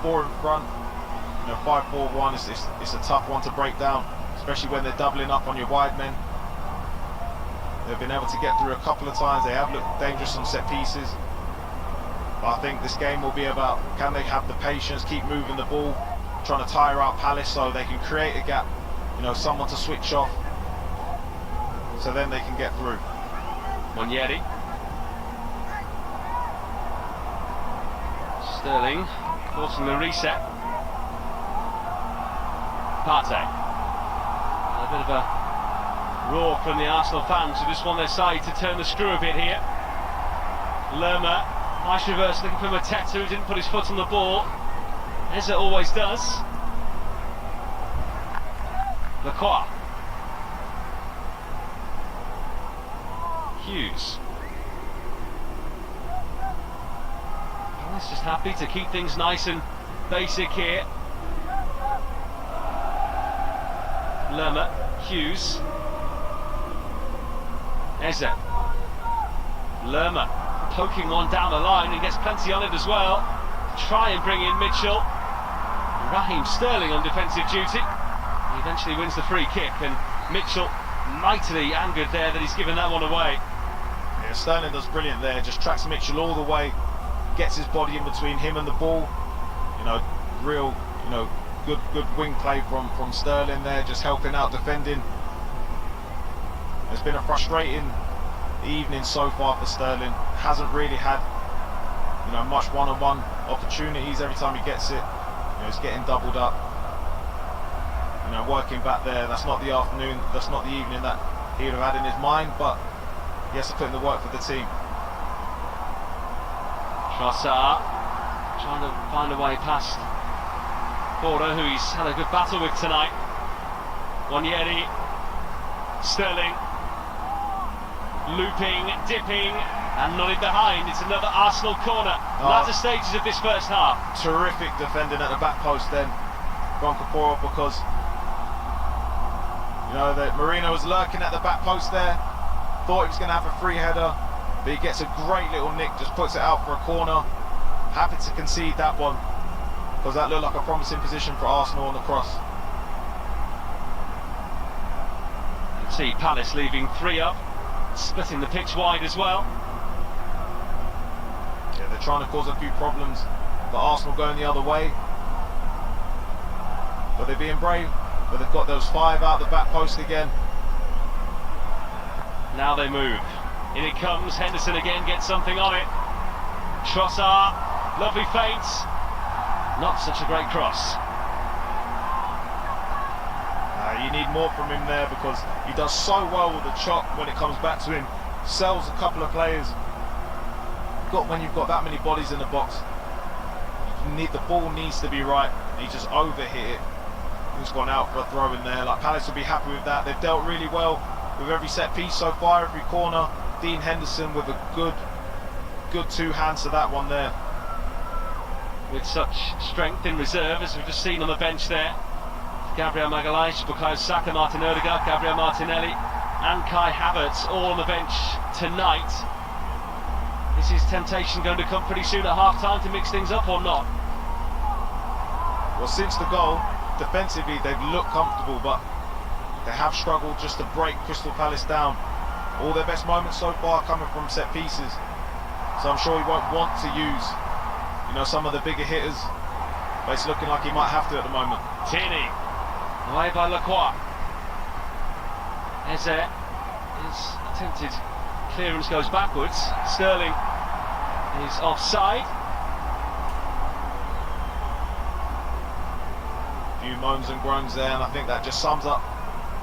4 in front. You know, 5-4-1 it's a tough one to break down, especially when they're doubling up on your wide men. They've been able to get through a couple of times. They have looked dangerous on set pieces. But I think this game will be about, can they have the patience, keep moving the ball, trying to tire out Palace so they can create a gap, you know, someone to switch off, so then they can get through. Monieri. Sterling forcing the reset. Partey. A bit of a roar from the Arsenal fans who just want their side to turn the screw a bit here. Lerma, nice reverse looking for Mateta, who didn't put his foot on the ball, as it always does. Lacroix. Hughes. He's just happy to keep things nice and basic here. Lerma, Hughes. Eze. Lerma poking one down the line and gets plenty on it as well. Try and bring in Mitchell. Raheem Sterling on defensive duty. He eventually wins the free kick, and Mitchell mightily angered there that he's given that one away. Yeah, Sterling does brilliant there, just tracks Mitchell all the way, gets his body in between him and the ball. You know, real, you know, good wing play from Sterling there, just helping out defending. It's been a frustrating evening so far for Sterling. Hasn't really had, you know, much one-on-one opportunities. Every time he gets it, you know, he's getting doubled up. You know, working back there, that's not the afternoon, that's not the evening that he would have had in his mind, but he has to put in the work for the team. Trossard trying to find a way past Porter, who he's had a good battle with tonight. Monieri, Sterling, looping, dipping, and nodding behind. It's another Arsenal corner. Latter stages of this first half. Terrific defending at the back post then from Kapora, because you know that Marino was lurking at the back post there. Thought he was going to have a free header, but he gets a great little nick, just puts it out for a corner. Happy to concede that one, because that looked like a promising position for Arsenal on the cross. You can see Palace leaving 3 up, splitting the pitch wide as well. Yeah, they're trying to cause a few problems, but Arsenal going the other way. But they're being brave, but they've got those 5 out the back post again. Now they move. In it comes, Henderson again gets something on it. Trossard, lovely feint. Not such a great cross. You need more from him there, because he does so well with the chop when it comes back to him. Sells a couple of players. When you've got that many bodies in the box, the ball needs to be right. He just overhit it. He's gone out for a throw in there. Like, Palace will be happy with that. They've dealt really well with every set piece so far, every corner. Dean Henderson with a good 2 hands to that one there. With such strength in reserve, as we've just seen on the bench there. Gabriel Magalhaes, Bukayo Saka, Martin Odegaard, Gabriel Martinelli and Kai Havertz all on the bench tonight. Is his temptation going to come pretty soon at half-time to mix things up or not? Well, since the goal, defensively they've looked comfortable, but they have struggled just to break Crystal Palace down. All their best moments so far coming from set pieces, so I'm sure he won't want to use, you know, some of the bigger hitters, but it's looking like he might have to at the moment. Tierney, away by Lacroix. Eze, his attempted clearance goes backwards. Sterling is offside. A few moans and groans there, and I think that just sums up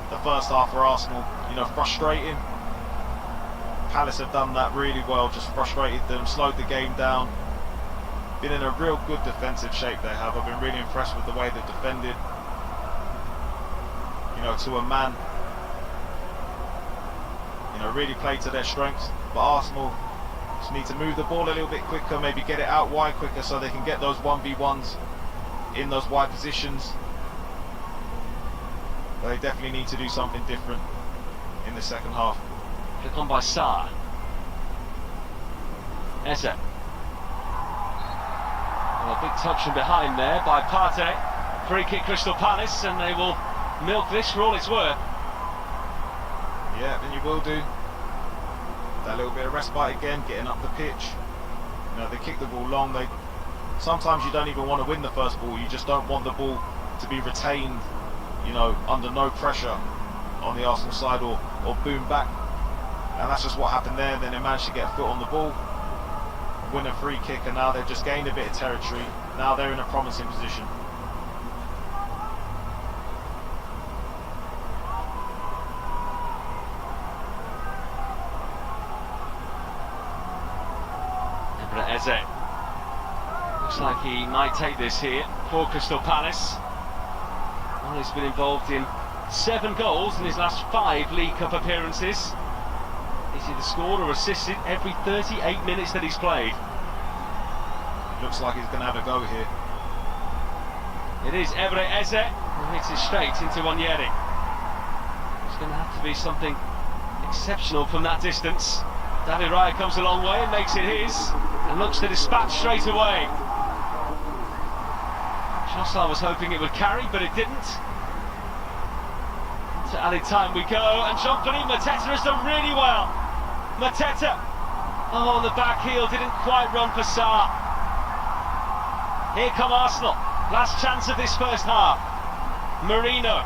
the first half for Arsenal. You know, frustrating. Palace have done that really well, just frustrated them, slowed the game down. Been in a real good defensive shape they have. I've been really impressed with the way they've defended. You know, to a man. You know, really played to their strengths. But Arsenal just need to move the ball a little bit quicker, maybe get it out wide quicker so they can get those 1v1s in those wide positions. They definitely need to do something different in the second half. Click on by Sarr. Eze. Well, a big touch from behind there by Partey. Free kick Crystal Palace, and they will milk this for all it's worth. Yeah, then you will do. That little bit of respite again, getting up the pitch. You know, they kick the ball long. Sometimes you don't even want to win the first ball. You just don't want the ball to be retained, you know, under no pressure on the Arsenal side, or boom back. And that's just what happened there. And then they managed to get a foot on the ball, win a free kick, and now they've just gained a bit of territory. Now they're in a promising position. Eze. Looks like he might take this here for Crystal Palace. Well, he's been involved in 7 goals in his last 5 League Cup appearances. He's either scored or assisted every 38 minutes that he's played. Looks like he's going to have a go here. It is Emre Eze, who hits it straight into Onyeri. It's going to have to be something exceptional from that distance. David Raya comes a long way and makes it his, and looks to dispatch straight away. Chossar was hoping it would carry, but it didn't. To added time we go, and Jean-Philippe Mateta has done really well. Mateta, oh, the back heel didn't quite run for Sarr. Here come Arsenal, last chance of this first half. Marino.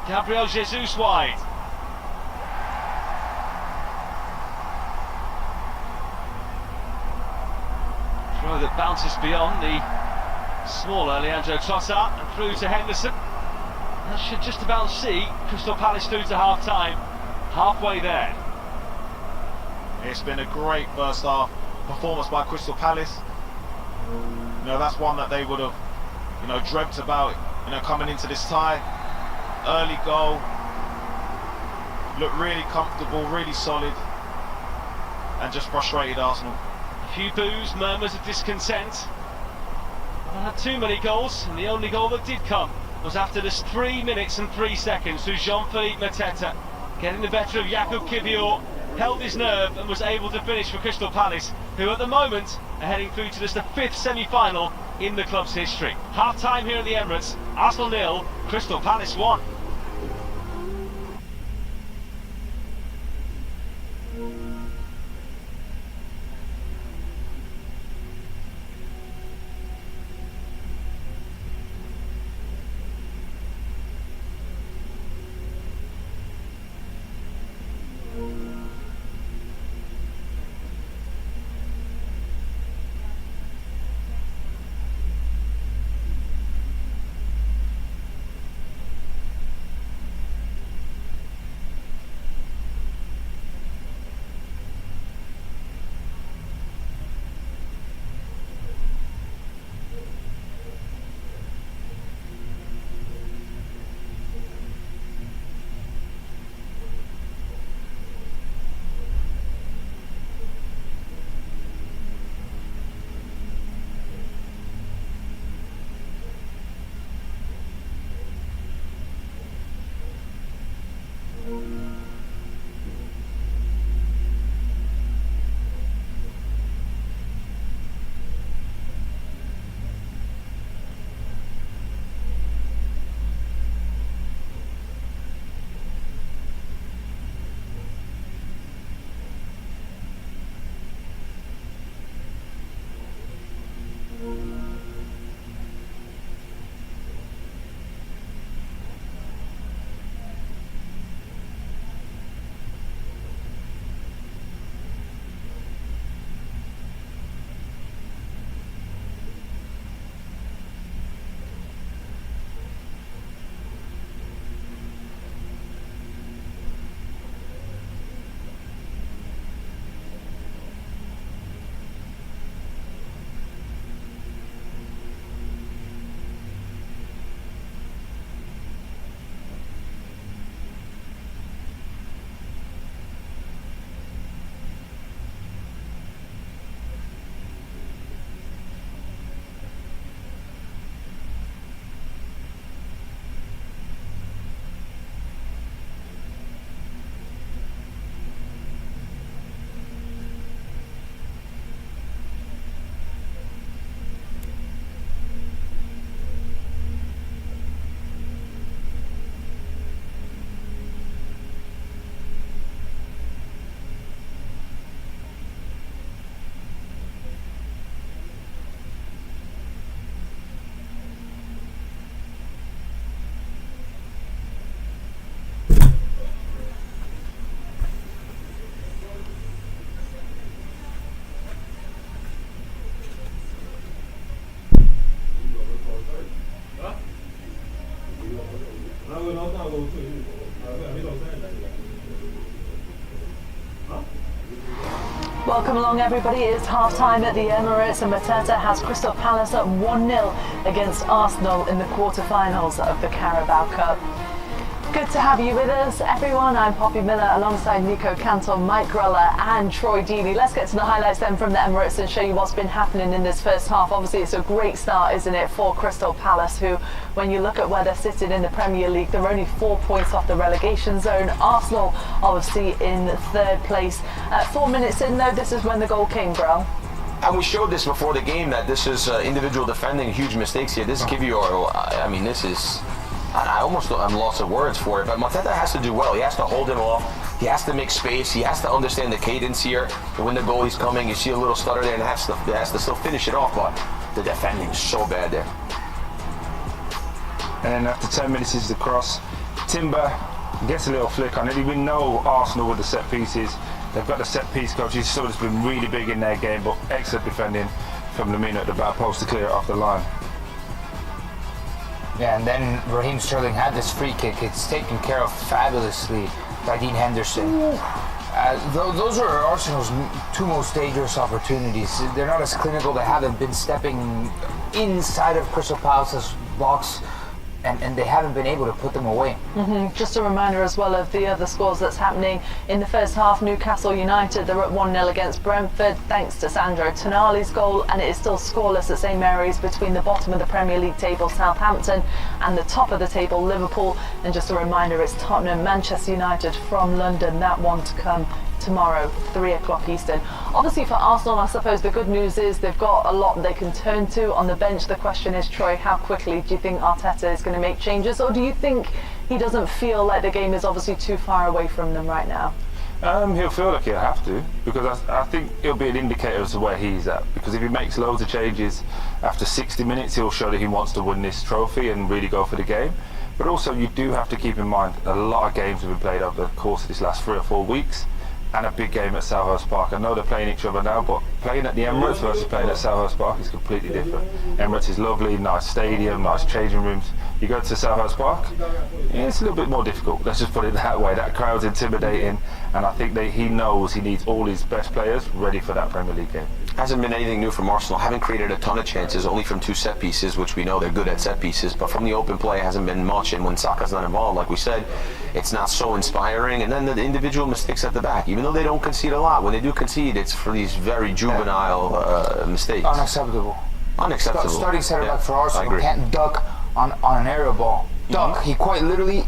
Gabriel Jesus wide. Throw that bounces beyond the smaller Leandro Trossard and through to Henderson. That should just about see Crystal Palace through to half-time. Halfway there. It's been a great first half performance by Crystal Palace. You know, that's one that they would have, you know, dreamt about, you know, coming into this tie. Early goal. Looked really comfortable, really solid, and just frustrated Arsenal. A few boos, murmurs of discontent. They had too many goals, and the only goal that did come was after just 3 minutes and 3 seconds through Jean-Philippe Mateta, getting the better of Jakub Kiwior, held his nerve and was able to finish for Crystal Palace, who at the moment are heading through to just the 5th semi-final in the club's history. Half-time here at the Emirates, Arsenal 0, Crystal Palace 1. Welcome along everybody, it's half time at the Emirates and Mateta has Crystal Palace at 1-0 against Arsenal in the quarter-finals of the Carabao Cup. Good to have you with us, everyone. I'm Poppy Miller alongside Nico Cantor, Mike Gruller and Troy Deeney. Let's get to the highlights then from the Emirates and show you what's been happening in this first half. Obviously, it's a great start, isn't it, for Crystal Palace, who, when you look at where they're sitting in the Premier League, they're only 4 points off the relegation zone. Arsenal, obviously, in third place. 4 minutes in, though, this is when the goal came, Grell. And we showed this before the game, that this is individual defending, huge mistakes here. This is Kivior, I mean, this is... I'm lost of words for it, but Mateta has to do well. He has to hold him off. He has to make space. He has to understand the cadence here. When the goalie's coming, you see a little stutter there and has to still finish it off, but the defending is so bad there. And then after 10 minutes is the cross. Timber gets a little flick on it. We know Arsenal with the set pieces. They've got the set piece coach. He's sort of been really big in their game, but excellent defending from Lamina at the back post to clear it off the line. Yeah, and then Raheem Sterling had this free kick. It's taken care of fabulously by Dean Henderson. Those are Arsenal's two most dangerous opportunities. They're not as clinical. They haven't been stepping inside of Crystal Palace's box, and they haven't been able to put them away. Just a reminder as well of the other scores that's happening in the first half. Newcastle United, they're at 1-0 against Brentford thanks to Sandro Tonali's goal, and it is still scoreless at St Mary's between the bottom of the Premier League table, Southampton, and the top of the table, Liverpool. And just a reminder, it's Tottenham, Manchester United from London, that one to come tomorrow, 3 o'clock Eastern. Obviously for Arsenal, I suppose the good news is they've got a lot they can turn to on the bench. The question is, Troy, how quickly do you think Arteta is going to make changes, or do you think he doesn't feel like the game is obviously too far away from them right now? He'll feel like he'll have to, because I think it'll be an indicator as to where he's at. Because if he makes loads of changes after 60 minutes, he'll show that he wants to win this trophy and really go for the game. But also, you do have to keep in mind a lot of games have been played over the course of this last 3 or 4 weeks. And a big game at Selhurst Park. I know they're playing each other now, but playing at the Emirates versus playing at Selhurst Park is completely different. Emirates is lovely, nice stadium, nice changing rooms. You go to Selhurst Park, yeah, it's a little bit more difficult. Let's just put it that way. That crowd's intimidating, and I think he knows he needs all his best players ready for that Premier League game. Hasn't been anything new from Arsenal. Haven't created a ton of chances, only from 2 set pieces, which we know they're good at set pieces, but from the open play hasn't been much, and when Saka's not involved, like we said, it's not so inspiring. And then the individual mistakes at the back, even though they don't concede a lot, when they do concede, it's for these very juvenile mistakes. Unacceptable. Unacceptable. Starting centre back for I Arsenal agree. can't duck on an aerial ball. Duck. He quite literally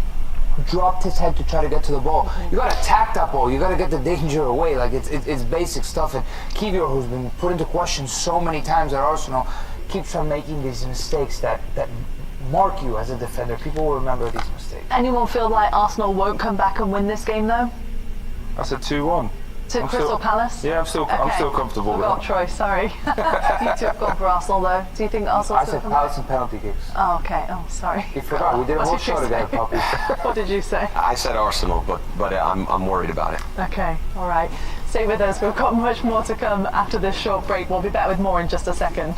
dropped his head to try to get to the ball. You got to attack that ball. You got to get the danger away. Like it's basic stuff. And Kivior, who's been put into question so many times at Arsenal, keeps on making these mistakes that mark you as a defender. People will remember these mistakes. Anyone feel like Arsenal won't come back and win this game though? I said 2-1. To Crystal Palace? Yeah, I'm still comfortable with Forgot that. Troy, sorry. You two have gone for Arsenal though. Do you think Arsenal? I said Palace and penalty kicks. Oh, okay. Oh, sorry. You forgot. We did a What whole did you show together, say? Poppy. What did you say? I said Arsenal, but I'm worried about it. Okay, all right. Stay with us. We've got much more to come after this short break. We'll be back with more in just a second.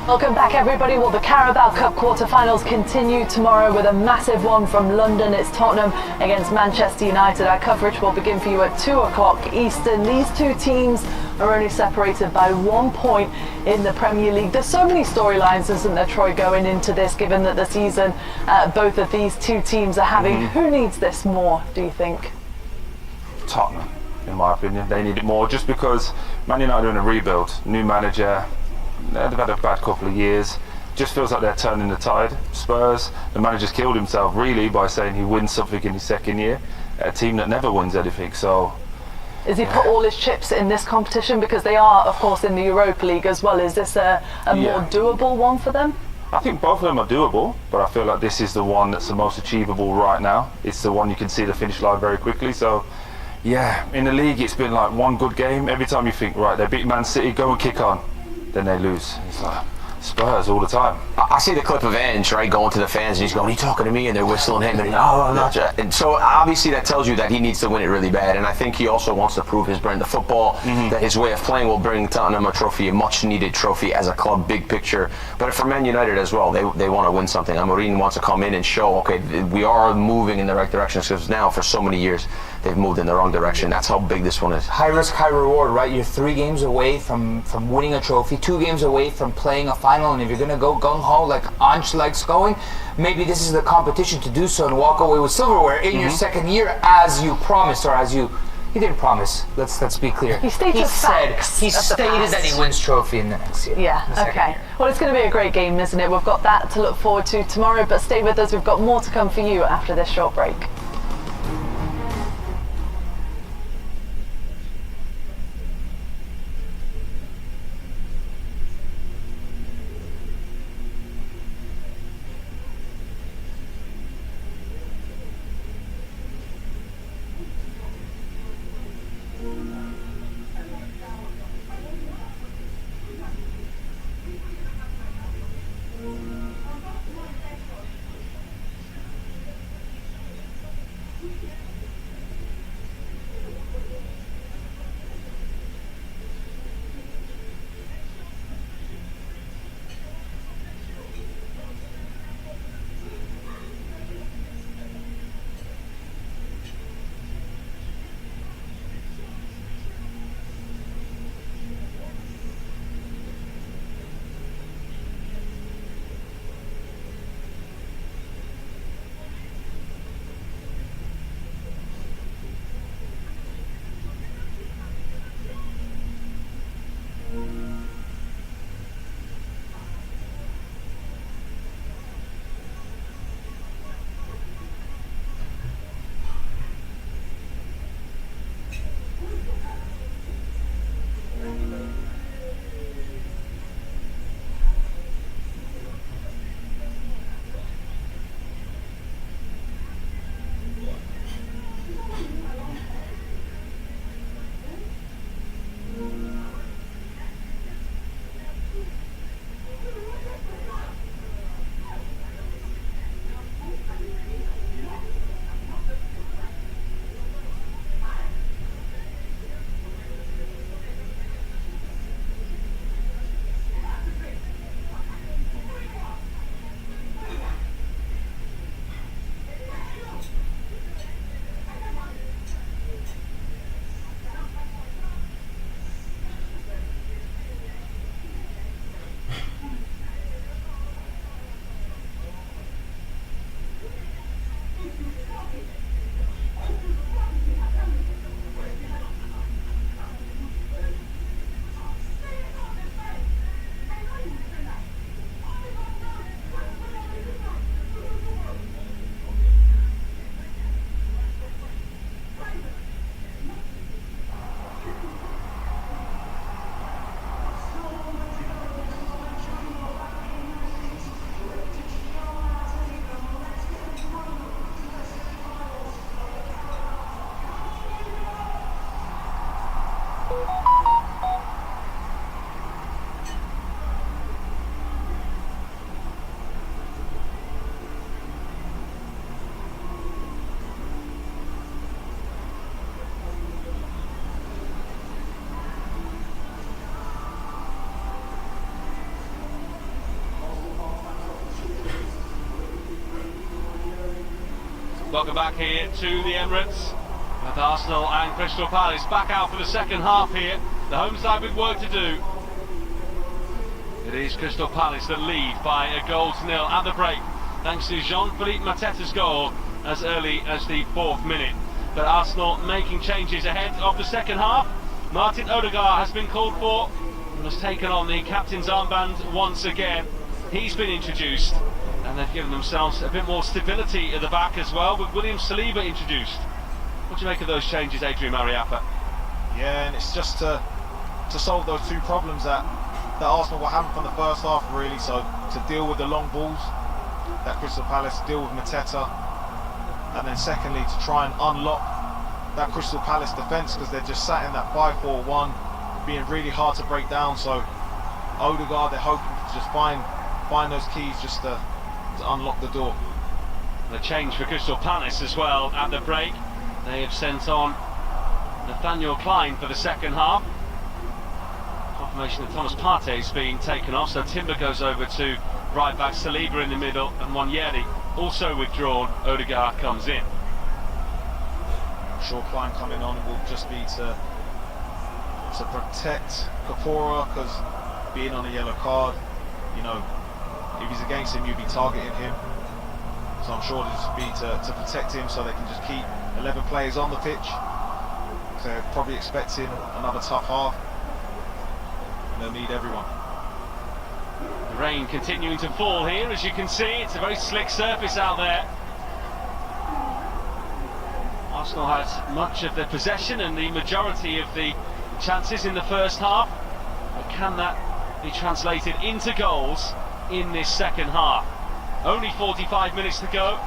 Welcome back, everybody. Well, the Carabao Cup quarter-finals continue tomorrow with a massive one from London. It's Tottenham against Manchester United. Our coverage will begin for you at 2 o'clock Eastern. These two teams are only separated by 1 point in the Premier League. There's so many storylines, isn't there, Troy, going into this, given that the season both of these two teams are having. Who needs this more, do you think? Tottenham, in my opinion. They need it more just because Man United are in a rebuild. New manager. They've had a bad couple of years. Just feels like they're turning the tide. Spurs, the manager's killed himself really by saying he wins something in his second year at a team that never wins anything. So, has he put all his chips in this competition, because they are, of course, in the Europa League as well? Is this a more doable one for them? I think both of them are doable, but I feel like this is the one that's the most achievable right now. It's the one you can see the finish line very quickly. So, yeah, in the league it's been like one good game. Every time you think, right, they beat Man City, go and kick on. Then they lose. It's like Spurs all the time. I see the clip of Ange, right, going to the fans, and he's going, "Are you talking to me?" And they're whistling him, and I'm not. And so obviously that tells you that he needs to win it really bad. And I think he also wants to prove his brand of football, that his way of playing will bring Tottenham a trophy, a much-needed trophy as a club, big picture. But for Man United as well, they want to win something. Amorim wants to come in and show, okay, we are moving in the right direction, because now for so many years they've moved in the wrong direction. That's how big this one is. High risk, high reward, right? You're 3 games away from winning a trophy, 2 games away from playing a final, and if you're going to go gung-ho like Ange likes going, maybe this is the competition to do so and walk away with silverware in your second year, as you promised, or as you... He didn't promise. Let's be clear. He stated that he wins trophy in the next year. Yeah, okay. Well, it's going to be a great game, isn't it? We've got that to look forward to tomorrow, but stay with us. We've got more to come for you after this short break. Welcome back here to the Emirates with Arsenal and Crystal Palace back out for the second half here. The home side with work to do. It is Crystal Palace that lead by a goal to nil at the break, thanks to Jean-Philippe Mateta's goal as early as the 4th minute. But Arsenal making changes ahead of the second half. Martin Odegaard has been called for and has taken on the captain's armband once again. He's been introduced, and they've given themselves a bit more stability at the back as well, with William Saliba introduced. What do you make of those changes, Adrian Mariappa? Yeah, and it's just to solve those two problems that Arsenal were having from the first half, really. So to deal with the long balls that Crystal Palace deal with Mateta, and then secondly to try and unlock that Crystal Palace defence, because they're just sat in that 5-4-1, being really hard to break down. So Odegaard, they're hoping to just find those keys just to unlock the door. The change for Crystal Palace as well at the break. They have sent on Nathaniel Klein for the second half. Confirmation that Thomas Partey's been taken off, so Timber goes over to right back, Saliba in the middle, and Wanyeri also withdrawn. Odegaard comes in. I'm sure Klein coming on will just be to protect Kapora, because being on a yellow card, you know, if he's against him, you'll be targeting him. So I'm sure this will be to protect him, so they can just keep 11 players on the pitch. So they're probably expecting another tough half, and they'll need everyone. The rain continuing to fall here, as you can see. It's a very slick surface out there. Arsenal had much of the possession and the majority of the chances in the first half, but can that be translated into goals in this second half? Only 45 minutes to go.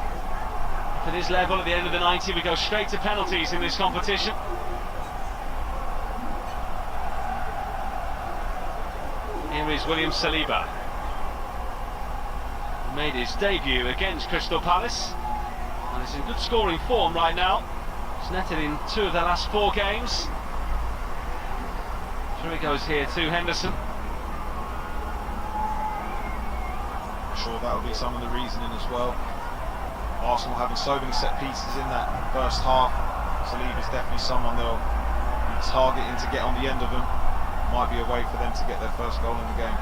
If it is level at the end of the 90, we go straight to penalties in this competition. Here is William Saliba. He made his debut against Crystal Palace and is in good scoring form right now. He's netted in 2 of the last 4 games. Through he goes here to Henderson. I'm sure that will be some of the reasoning as well. Arsenal having so many set pieces in that first half. Saliba is definitely someone they'll be targeting to get on the end of them. Might be a way for them to get their first goal in the game.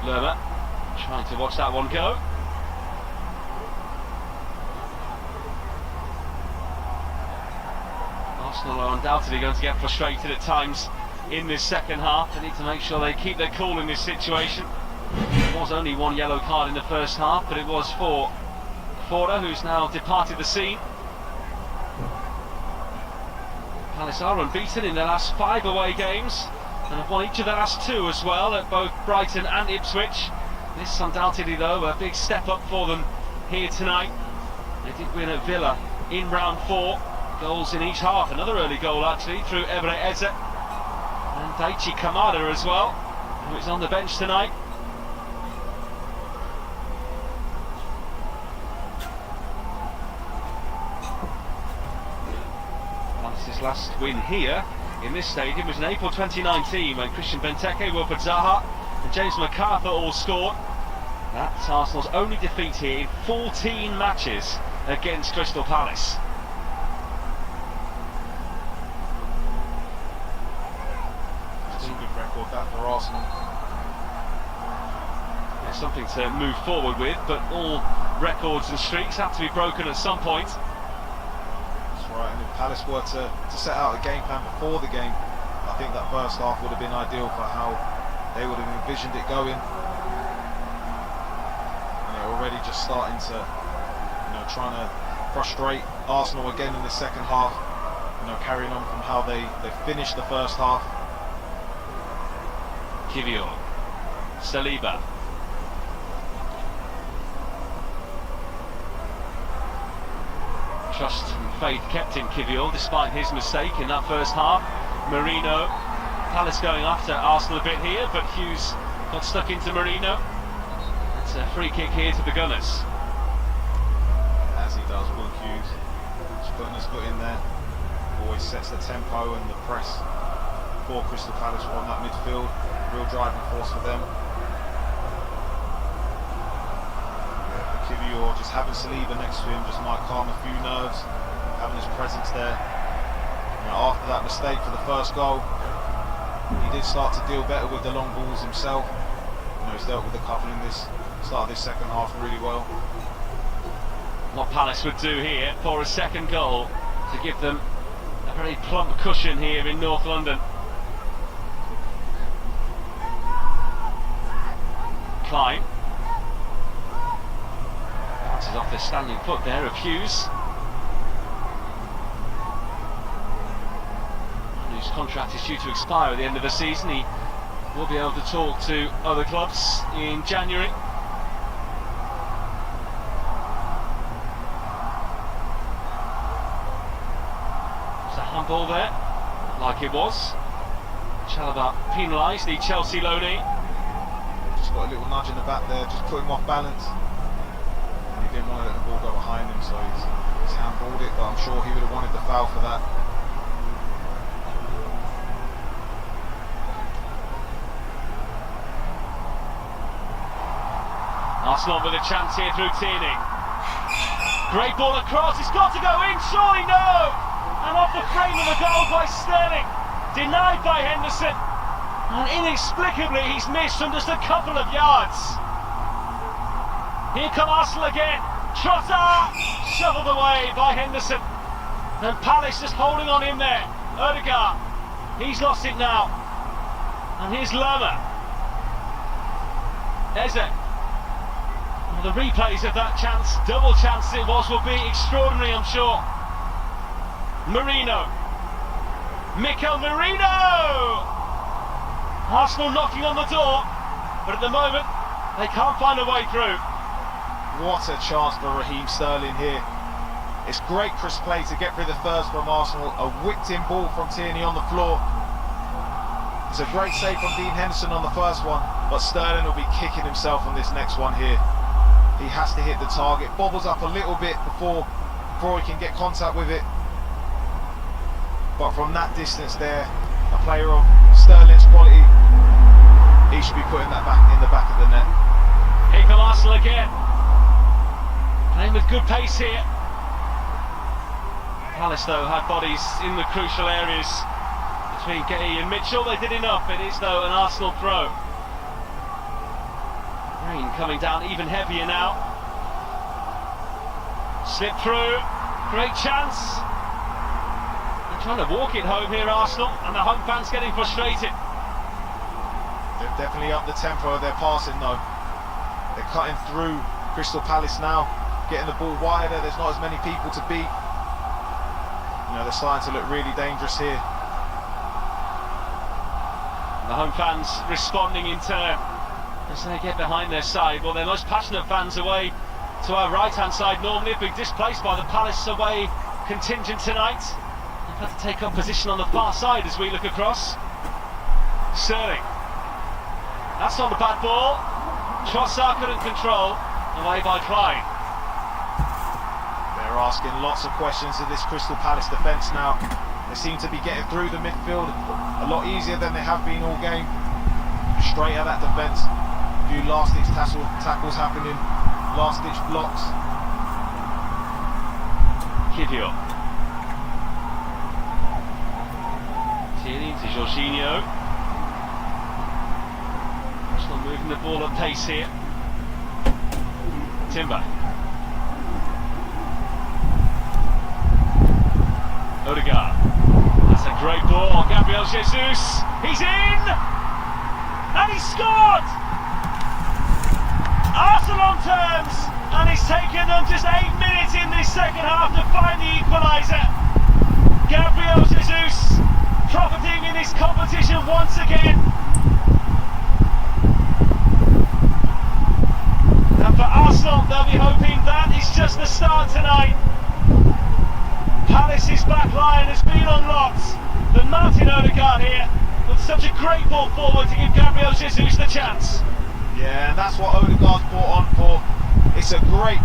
Lerma trying to watch that one go. Arsenal are undoubtedly going to get frustrated at times in this second half. They need to make sure they keep their cool in this situation. There was only 1 yellow card in the first half, but it was for Fora, who's now departed the scene. Palace are unbeaten in their last 5 away games and have won each of their last 2 as well, at both Brighton and Ipswich. This undoubtedly, though, a big step up for them here tonight. They did win at Villa in round 4. Goals in each half. Another early goal actually through Emre Eze and Daichi Kamada as well, who is on the bench tonight. Palace's last win here in this stadium was in April 2019, when Christian Benteke, Wilfred Zaha and James MacArthur all scored. That's Arsenal's only defeat here in 14 matches against Crystal Palace. It's a good record that for Arsenal. There's something to move forward with, but all records and streaks have to be broken at some point. That's right, and if Palace were to set out a game plan before the game, I think that first half would have been ideal for how they would have envisioned it going. And they're already just starting to, trying to frustrate Arsenal again in the second half. Carrying on from how they finished the first half. Kivior, Saliba. Trust and faith kept in Kivior despite his mistake in that first half. Marino, Palace going after Arsenal a bit here, but Hughes got stuck into Marino. It's a free kick here to the Gunners. As he does, Will Hughes, just putting his foot in there. Always sets the tempo and the press for Crystal Palace on that midfield. Real driving force for them. For Kivior, just having Saliba next to him just might calm a few nerves, having his presence there. After that mistake for the first goal, he did start to deal better with the long balls himself. He's dealt with a couple in this start of this second half really well. What Palace would do here for a second goal to give them a very plump cushion here in North London. Klein bounces off the standing foot there of Hughes, whose contract is due to expire at the end of the season. He will be able to talk to other clubs in January. There's a handball there, like it was. Chalobah penalised, the Chelsea loanee. Just got a little nudge in the back there, just put him off balance. And he didn't want to let the ball go behind him, so he's handballed it, but I'm sure he would have wanted the foul for that. Arsenal with a chance here through Tierney. Great ball across, it's got to go in, surely no! And off the frame of the goal by Sterling. Denied by Henderson. And inexplicably he's missed from just a couple of yards. Here come Arsenal again. Trossard shoveled away by Henderson. And Palace just holding on in there. Odegaard, he's lost it now. And here's Lerma. Eze. The replays of that chance, double chance it was, will be extraordinary, I'm sure. Marino. Mikel Marino! Arsenal knocking on the door, but at the moment they can't find a way through. What a chance for Raheem Sterling here. It's great crisp play to get through the first from Arsenal. A whipped-in ball from Tierney on the floor. It's a great save from Dean Henderson on the first one, but Sterling will be kicking himself on this next one here. He has to hit the target, bobbles up a little bit before he can get contact with it. But from that distance there, a player of Sterling's quality, he should be putting that back in the back of the net. Here come Arsenal again. Playing with good pace here. Palace though had bodies in the crucial areas between Gay and Mitchell. They did enough. It is though an Arsenal throw. Rain coming down even heavier now. Slip through, great chance. They're trying to walk it home here, Arsenal, and the home fans getting frustrated. They've definitely upped the tempo of their passing though. They're cutting through Crystal Palace now, getting the ball wider. There's not as many people to beat. They're starting to look really dangerous here. The home fans responding in turn as they get behind their side. Well, their most passionate fans away to our right-hand side normally have been displaced by the Palace away contingent tonight. They've had to take up position on the far side as we look across. Sterling. That's not a bad ball. Trossard couldn't control. Away by Klein. They're asking lots of questions of this Crystal Palace defence now. They seem to be getting through the midfield a lot easier than they have been all game. Straight at that defence. A few last-ditch tackles happening, last-ditch blocks. Kivior. Tierney to Jorginho. Arsenal moving the ball at pace here. Timber. Odegaard. That's a great ball. Gabriel Jesus. He's in! And he scored! Arsenal on terms, and it's taken them just 8 minutes in this second half to find the equaliser. Gabriel Jesus profiting in this competition once again. And for Arsenal, they'll be hoping that is just the start tonight. Palace's back line has been unlocked. The Martin Odegaard here with such a great ball forward to give Gabriel Jesus the chance. Yeah, and that's what Odegaard's brought on for. It's a great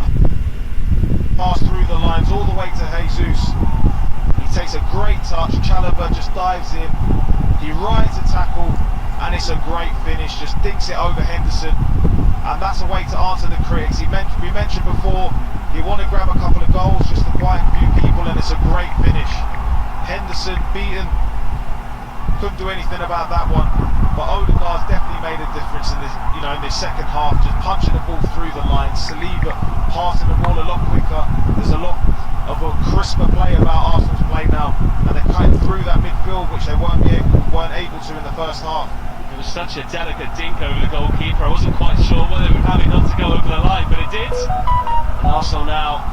pass through the lines all the way to Jesus. He takes a great touch. Chalobah just dives in. He rides a tackle and and it's a great finish, just dinks it over Henderson, and that's a way to answer the critics. We mentioned before, you want to grab a couple of goals just to quiet a few people, and it's a great finish. Henderson beaten, couldn't do anything about that one, but Odegaard's definitely made a difference in this, in this second half, just punching the ball through the lines. Saliba passing the ball a lot quicker. There's a lot of a crisper play about Arsenal's play now, and they're cutting through that midfield, which they weren't able to in the first half. It was such a delicate dink over the goalkeeper. I wasn't quite sure whether it would have enough to go over the line, but it did. And Arsenal now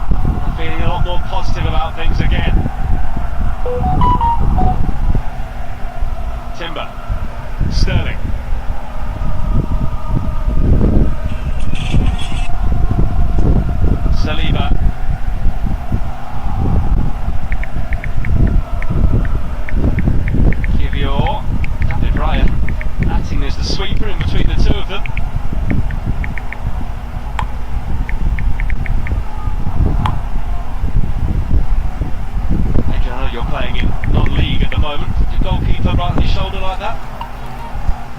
are feeling a lot more positive about things again. Timber, Sterling. Saliba. Kivior. David Ryan acting as the sweeper in between the two of them. Adrian, I know you're playing in non-league at the moment. Your goalkeeper right on your shoulder like that?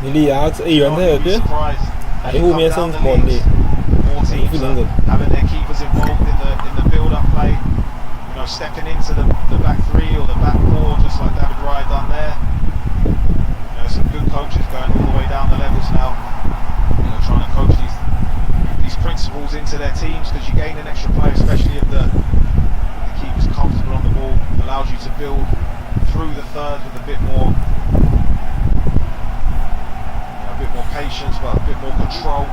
你利亚这员太有对，还后面生活的， More teams are having their keepers involved in the build-up play, stepping into the back three or the back four, just like David Raya done there. Some good coaches going all the way down the levels now, trying to coach these principles into their teams, because you gain an extra player, especially if the keeper's comfortable on the ball, allows you to build through the third with a bit more patience, but a bit more control.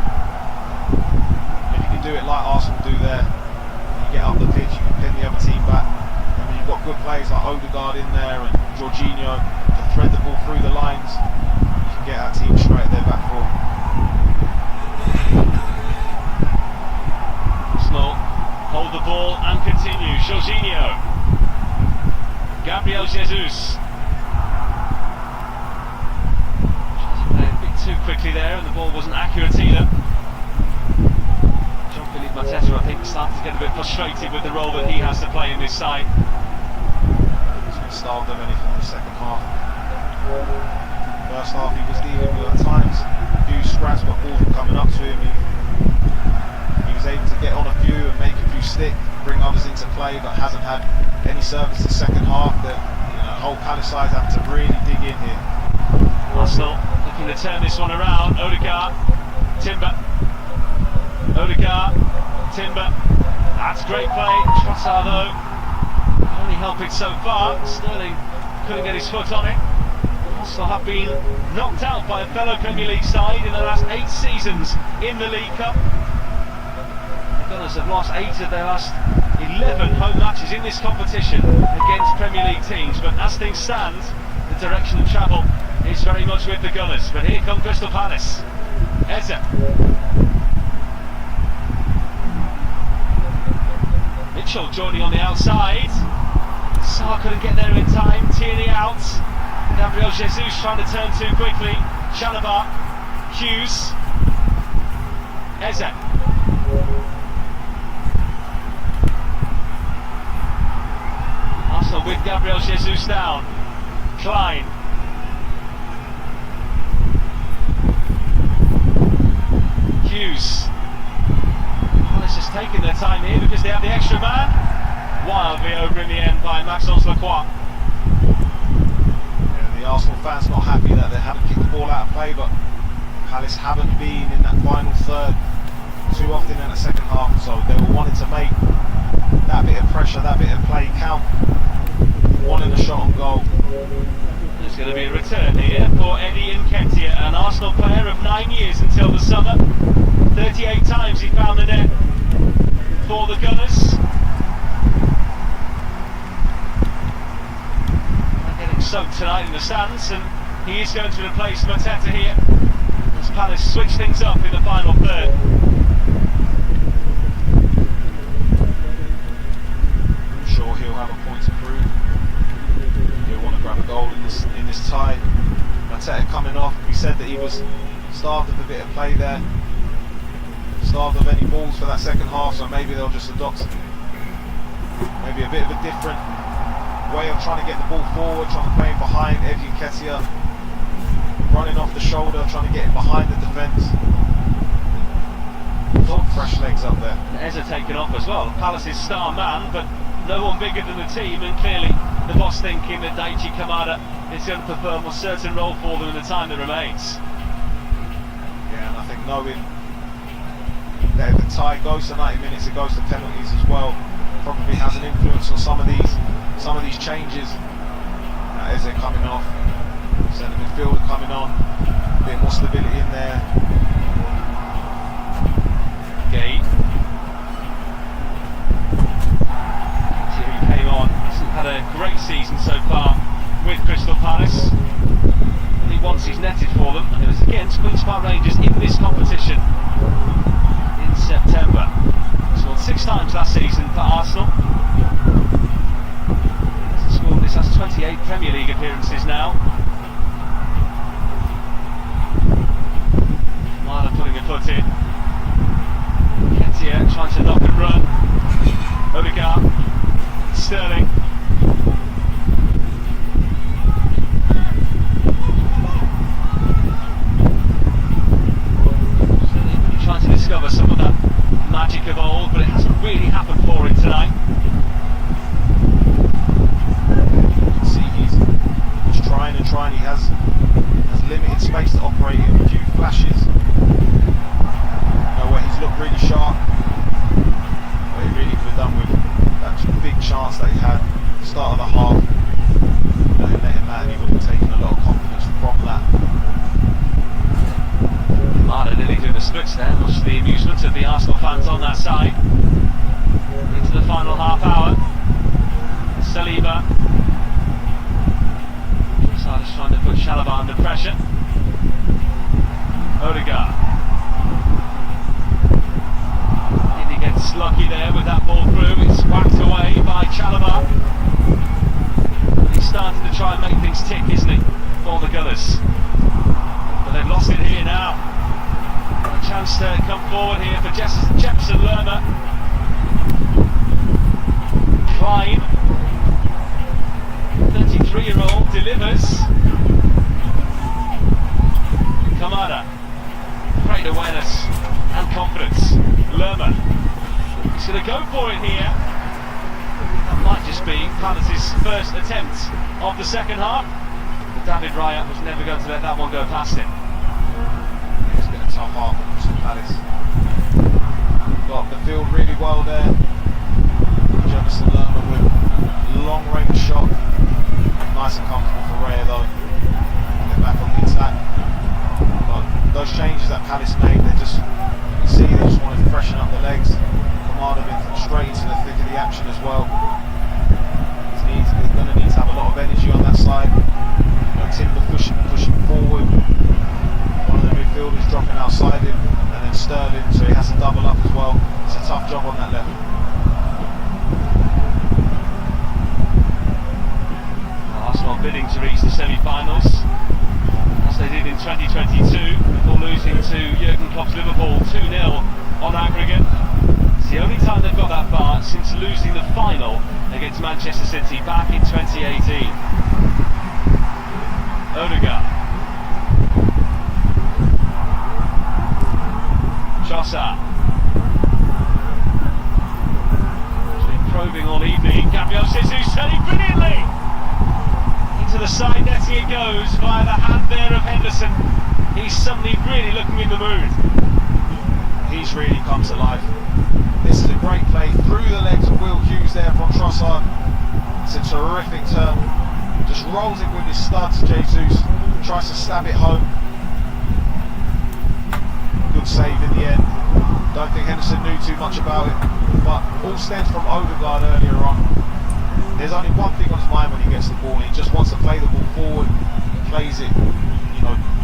If you can do it like Arsenal do there, you get up the pitch, you can pin the other team back. I mean, you've got good players like Odegaard in there and Jorginho to thread the ball through the lines. You can get that team straight at their back four. Arsenal hold the ball and continue. Jorginho. Gabriel Jesus. Too quickly there, and the ball wasn't accurate either. Jean-Philippe Mateta, I think, started to get a bit frustrated with the role that he has to play in this side. He's been starved of anything in the second half. First half he was dealing with, at times, a few scraps, but balls were coming up to him. He was able to get on a few and make a few stick, bring others into play, but hasn't had any service in the second half. The whole Palace side having to really dig in here. Arsenal looking to turn this one around. Odegaard, Timber. Odegaard, Timber. That's great play. Trossard though, only helping so far. Sterling couldn't get his foot on it. Arsenal have been knocked out by a fellow Premier League side in the last 8 seasons in the League Cup. The Gunners have lost 8 of their last 11 home matches in this competition against Premier League teams, but as things stand, the direction of travel is very much with the Gunners. But here come Crystal Palace. Eze. Mitchell joining on the outside. Sarr couldn't get there in time. Tierney out. Gabriel Jesus trying to turn too quickly. Chalobah. Hughes. Eze. Arsenal with Gabriel Jesus down. Klein. Hughes. Palace just taking their time here because they have the extra man. Wildly over in the end by Maxence Lacroix. Yeah, the Arsenal fans not happy that they haven't kicked the ball out of play, but Palace haven't been in that final third too often in the second half, so they were wanting to make that bit of pressure, that bit of play count. Wanting a shot on goal. There's going to be a return here for Eddie Nketiah, an Arsenal player of 9 years until the summer. 38 times he found the net for the Gunners. They're getting soaked tonight in the stands, and he is going to replace Mateta here as Palace switch things up in the final third. I'm sure he'll have a point to prove. He'll want to grab a goal in this tie. Mateta coming off, we said that he was starved of a bit of play there, starved of any balls for that second half, so maybe they'll just adopt maybe a bit of a different way of trying to get the ball forward, trying to play in behind. Eddie Nketiah running off the shoulder, trying to get in behind the defence. Fresh legs up there. Eza taken off as well. Palace's star man, but no one bigger than the team, and clearly the boss thinking that Daichi Kamada is going to perform a certain role for them in the time that remains. Yeah, and I think knowing that if the tie goes to 90 minutes, it goes to penalties as well, probably has an influence on some of these changes. Eze coming off, centre midfielder coming on, a bit more stability in there. Gay. He came on, hasn't had a great season so far with Crystal Palace. He once he's netted for them, and it was against Queen's Park Rangers in this competition in September. Scored 6 times last season for Arsenal. This has 28 Premier League appearances now. Marlon putting a foot in. Ketia trying to knock and run. Odegaard, Sterling. Sterling trying to discover some of that magic of old, but it hasn't really happened for him tonight. Trying, he has limited space to operate in, a few flashes. Where he's looked really sharp, what he really could have done with that big chance that he had at the start of the half. Let him out, he would have taken a lot of confidence from that. Marta nearly doing the splits there, much to the amusement of the Arsenal fans on that side. Into the final half hour. Saliba. Just trying to put Chalobah under pressure. Odegaard. And he gets lucky there with that ball through. It's whacked away by Chalobah. He's starting to try and make things tick, isn't he, for the Gunners? But they've lost it here now. A chance to come forward here for Jefferson Lerma. Klein. 33-year-old delivers. Kamada, great awareness and confidence. Lerma, he's going to go for it here. That might just be Palace's first attempt of the second half. But David Raya was never going to let that one go past him. He's got a tough half for Crystal Palace. Got the field really well there. Jefferson Lerma with a long range shot. Nice and comfortable for Raya though. Get back on the attack. But those changes that Palace made, you can see they just wanted to freshen up the legs. Kamada been straight into the thick of the action as well. They're going to need to have a lot of energy on that side. Timber pushing forward. One of the midfielders dropping outside him, and then Sterling, so he has to double up as well. It's a tough job on that level. Arsenal bidding to reach the semi-finals, as they did in 2022, before losing to Jurgen Klopp's Liverpool 2-0 on aggregate. It's the only time they've got that far since losing the final against Manchester City back in 2018. Odegaard. Trossard. He's been probing all evening. Gabriel Jesus setting brilliantly! To the side netting it goes via the hand there of Henderson. He's suddenly really looking in the mood. He's really come to life. This is a great play through the legs of Will Hughes there from Trossard. It's a terrific turn. Just rolls it with his studs, Jesus. Tries to stab it home. Good save in the end. Don't think Henderson knew too much about it, but all stems from Odegaard earlier on. There's only one thing on his mind when he gets the ball. He just wants to play the ball forward. He plays it,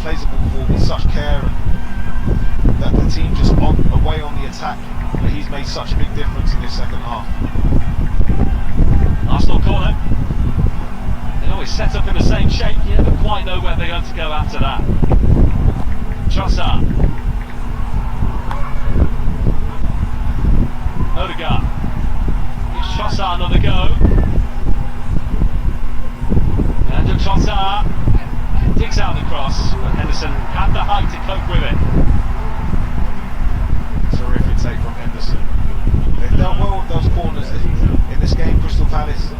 plays the ball forward with such care, and that the team just away on the attack. But he's made such a big difference in this second half. Arsenal corner. They always set up in the same shape. You never quite know where they're going to go after that. Trossard. Odegaard. Gives Trossard another go. And Trossard digs out the cross, but Henderson had the height to cope with it. Terrific take from Henderson. They've dealt well with those corners in this game, Crystal Palace.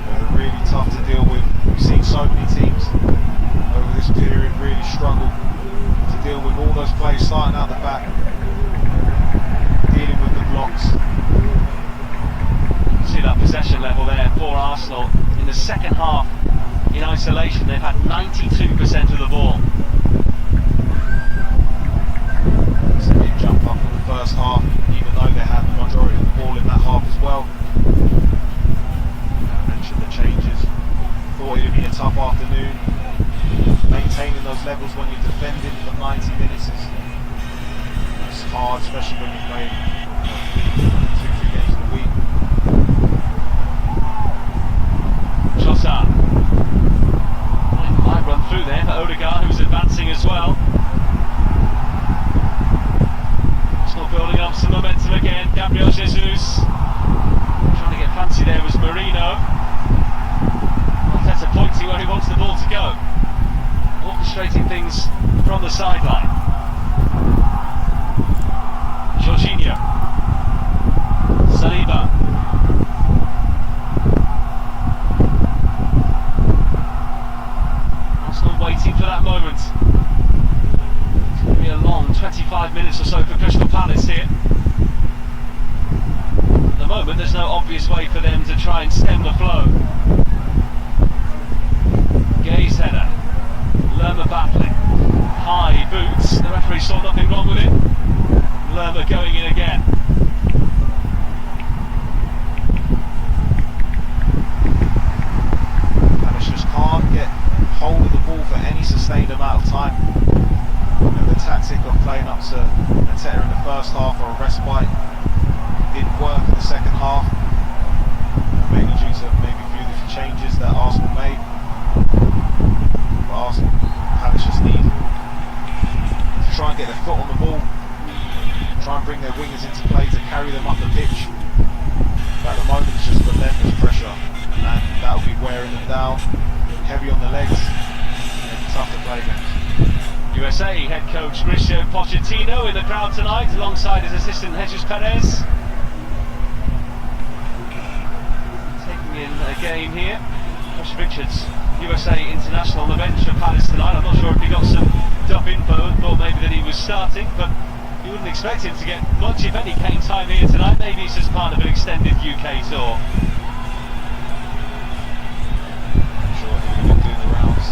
They're really tough to deal with. We've seen so many teams over this period really struggle to deal with all those players starting out the back, dealing with the blocks. See that possession level there for Arsenal. In the second half, in isolation, they've had 92% of the ball. It's a big jump up in the first half, even though they had the majority of the ball in that half as well. I mentioned the changes. Thought it would be a tough afternoon. Maintaining those levels when you're defending for 90 minutes is hard, especially when you play 2-3 games in a week. Trossard. Might run through there for Odegaard, who's advancing as well. Still building up some momentum again. Gabriel Jesus. Trying to get fancy there was Marino. Arteta pointing where he wants the ball to go. Orchestrating things from the sideline. Jorginho. Saliba. Arsenal waiting for that moment. It's going to be a long 25 minutes or so for Crystal Palace here. At the moment there's no obvious way for them to try and stem the flow. Gay's header. Lerma battling. High boots. The referee saw nothing wrong with it. Lerma going in again. Palace just can't get hold of the ball for any sustained amount of time. The tactic of playing up to Mateta in the first half or a respite didn't work in the second half. Mainly due to maybe a few different changes that Arsenal made. But Arsenal, Palace just need to try and get their foot on the ball, try and bring their wingers into play to carry them up the pitch. But at the moment it's just relentless pressure, and that will be wearing them down, heavy on the legs, and it'll be tough to play against. USA head coach Mauricio Pochettino in the crowd tonight, alongside his assistant Jesus Perez. Taking in a game here. Josh Richards, USA international on the bench for Palace tonight. I'm not sure if he got some duff info and thought maybe that he was starting, but you wouldn't expect him to get much, if any, game time here tonight. Maybe it's just part of an extended UK tour. I'm sure he'll be doing the rounds,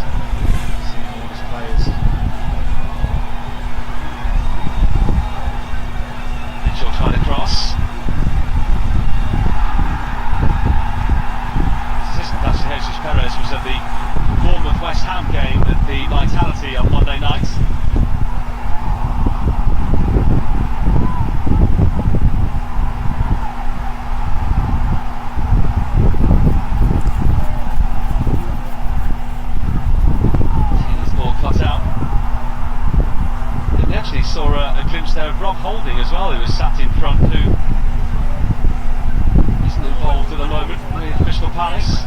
seeing all his players. Mitchell trying to cross. Assistant coach Jesus Perez was at the Bournemouth West Ham game at the Vitality on Monday night. Saw a glimpse there of Rob Holding as well, who was sat in front, who isn't involved at the moment with Crystal Palace.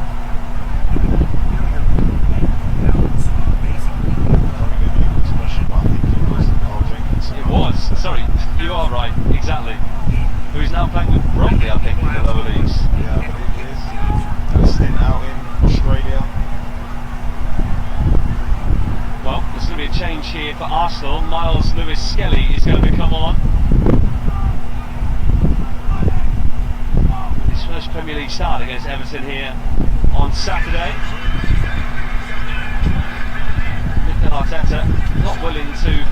It was, sorry, you are right, exactly. Who is now playing with Bromley, I think, in the lower leagues. Yeah, I believe he is. Had a stint out in Australia. Well, there's going to be a change here for Arsenal. Miles Lewis-Skelly is going to come on. His first Premier League start against Everton here on Saturday. Mikel Arteta not willing to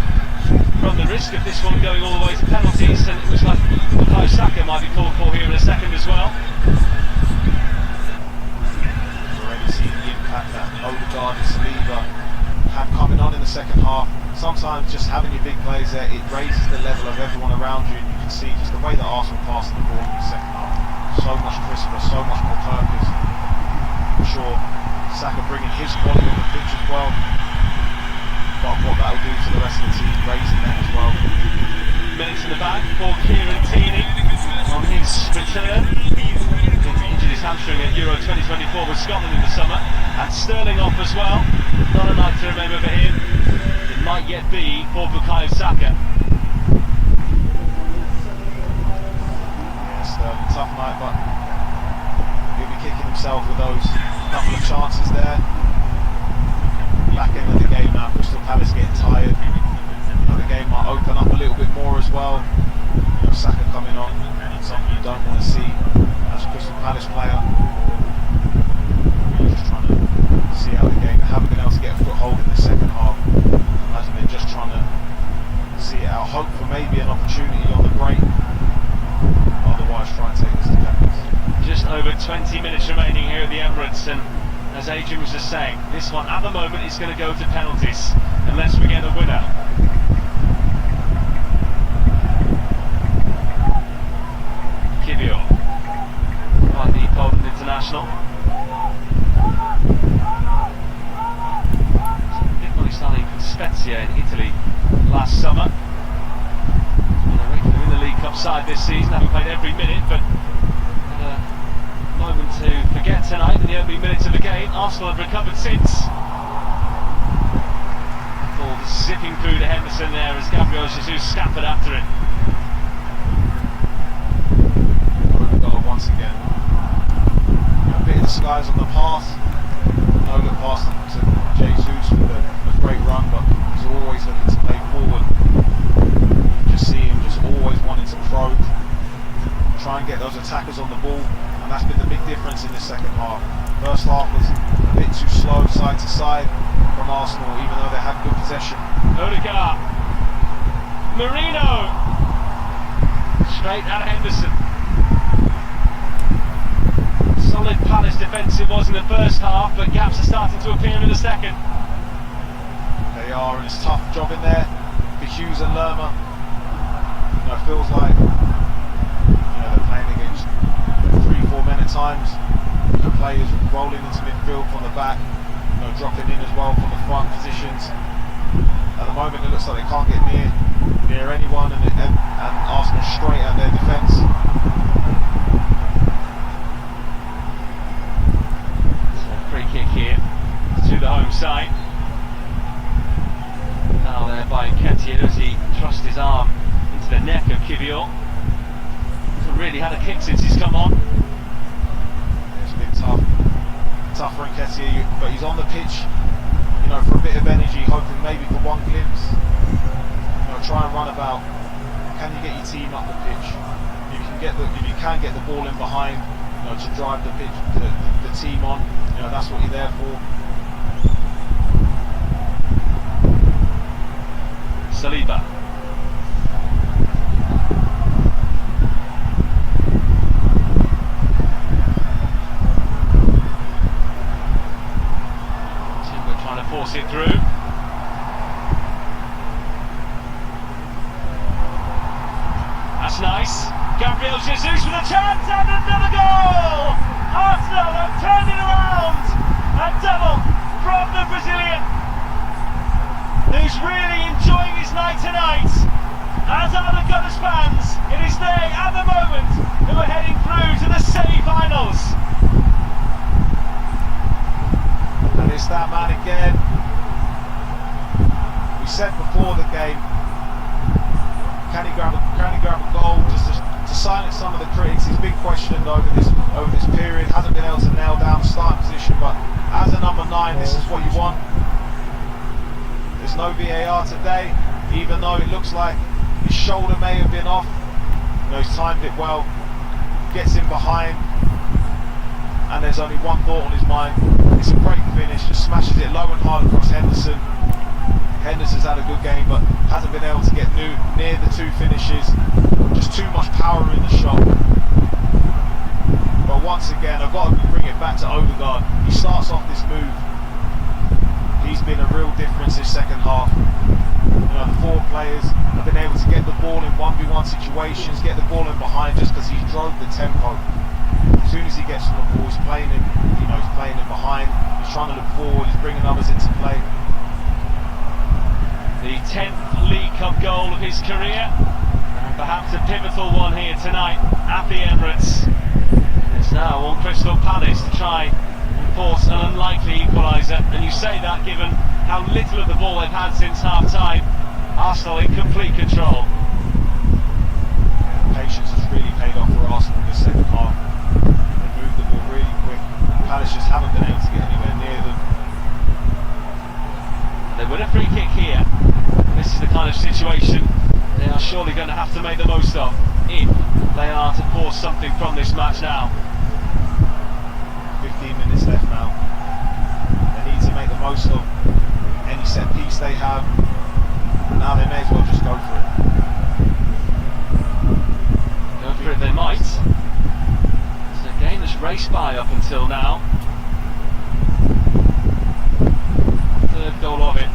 run the risk of this one going all the way to penalties, and it looks like Bukayo Saka might be called for here in a second as well. We've already seen the impact that Odegaard and Saliba had coming on in the second half. Sometimes just having your big players there, it raises the level of everyone around you, and you can see just the way that Arsenal passed the ball in the second half. So much crisper, so much more purpose. I'm sure Saka bringing his quality on the pitch as well, but what that will do to the rest of the team, raising them as well. Minutes in the bag for Kieran Tierney on his return. Injured his hamstring at Euro 2024 with Scotland in the summer, and That's Sterling off as well. Not a night to remember for him. It might yet be for Bukayo Saka. Yeah, Sterling, tough night, but he'll be kicking himself with those couple of chances there. Back end of the game now, Crystal Palace getting tired. The game might open up a little bit more as well. You know, Saka coming on, something you don't want to see as a Crystal Palace player. Just trying to see out the game. They haven't been able to get a foothold in the second half. Imagine they're just trying to see it out. Hope for maybe an opportunity on the break. Otherwise, try and take this to penalties. Just over 20 minutes remaining here at the Emirates, and as Adrian was just saying, this one at the moment is going to go to penalties unless we get a winner. Kiwior by the Poland international. Italy starting from Spezia in Italy last summer. Been a regular in the League Cup side this season, haven't played every minute, but moment to forget tonight in the opening minutes of the game. Arsenal have recovered since. Ball zipping through to Henderson there as Gabriel Jesus scampered after it. Odegaard once again. A bit of disguise on the pass. Odegaard passed to Jesus with a great run, but he's always looking to play forward. You just see him just always wanting to probe, try and get those attackers on the ball. And that's been the big difference in the second half. First half was a bit too slow side to side from Arsenal, even though they had good possession. Odegaard, Marino, straight at Henderson. Solid Palace defence it was in the first half, but gaps are starting to appear in the second. They are, and it's a tough job in there for Hughes and Lerma. You know, it feels like they're playing against 3-4 men at times. The players rolling into midfield from the back, dropping in as well from the front positions. At the moment, it looks like they can't get near anyone, and Arsenal straight at their defence. So free kick here to the home side. Now there by Nketiah as he thrust his arm into the neck of Kiwior. Hasn't really had a kick since he's come on. It's been tough for Nketiah, but he's on the pitch, for a bit of energy, hoping maybe for one glimpse. Try and run about. Can you get your team up the pitch? If you can get the ball in behind, to drive the pitch, the team on. That's what you're there for. Saliba. Trying to force it through. That's nice. Gabriel Jesus with a chance and another goal! Arsenal have turned it around! A double from the Brazilian, who's really enjoying his night tonight. As are the Gunners fans, it is they at the moment who are heading through to the semi-finals. And it's that man again. We said before the game, can he grab a goal just to silence some of the critics? He's been questioned over this period, hasn't been able to nail down the starting position, but as a number 9, this is what you want. There's no VAR today, even though it looks like his shoulder may have been off. He's timed it well, gets in behind, and there's only one thought on his mind. It's a great finish, just smashes it low and hard across Henderson. Henderson's had a good game, but hasn't been able to get near the 2 finishes. Just too much power in the shot. But once again, I've got to bring it back to Odegaard. He starts off this move. He's been a real difference this second half. The 4 players have been able to get the ball in 1v1 situations, get the ball in behind just because he drove the tempo. As soon as he gets on the ball, he's playing in, he's playing in behind. He's trying to look forward. He's bringing others into play. The 10th League Cup goal of his career, and perhaps a pivotal one here tonight at the Emirates. It's now on Crystal Palace to try and force an unlikely equaliser. you say that given how little of the ball they've had since half-time. Arsenal in complete control. Patience has really paid off for Arsenal in the second half. They moved the ball really quick. Palace just haven't been able to get anywhere near them. They win a free kick here. This is the kind of situation they are surely going to have to make the most of if they are to force something from this match now. 15 minutes left now. They need to make the most of any set piece they have. Now they may as well just go for it. Go for it they might. It's a game that's raced by up until now. Third goal of it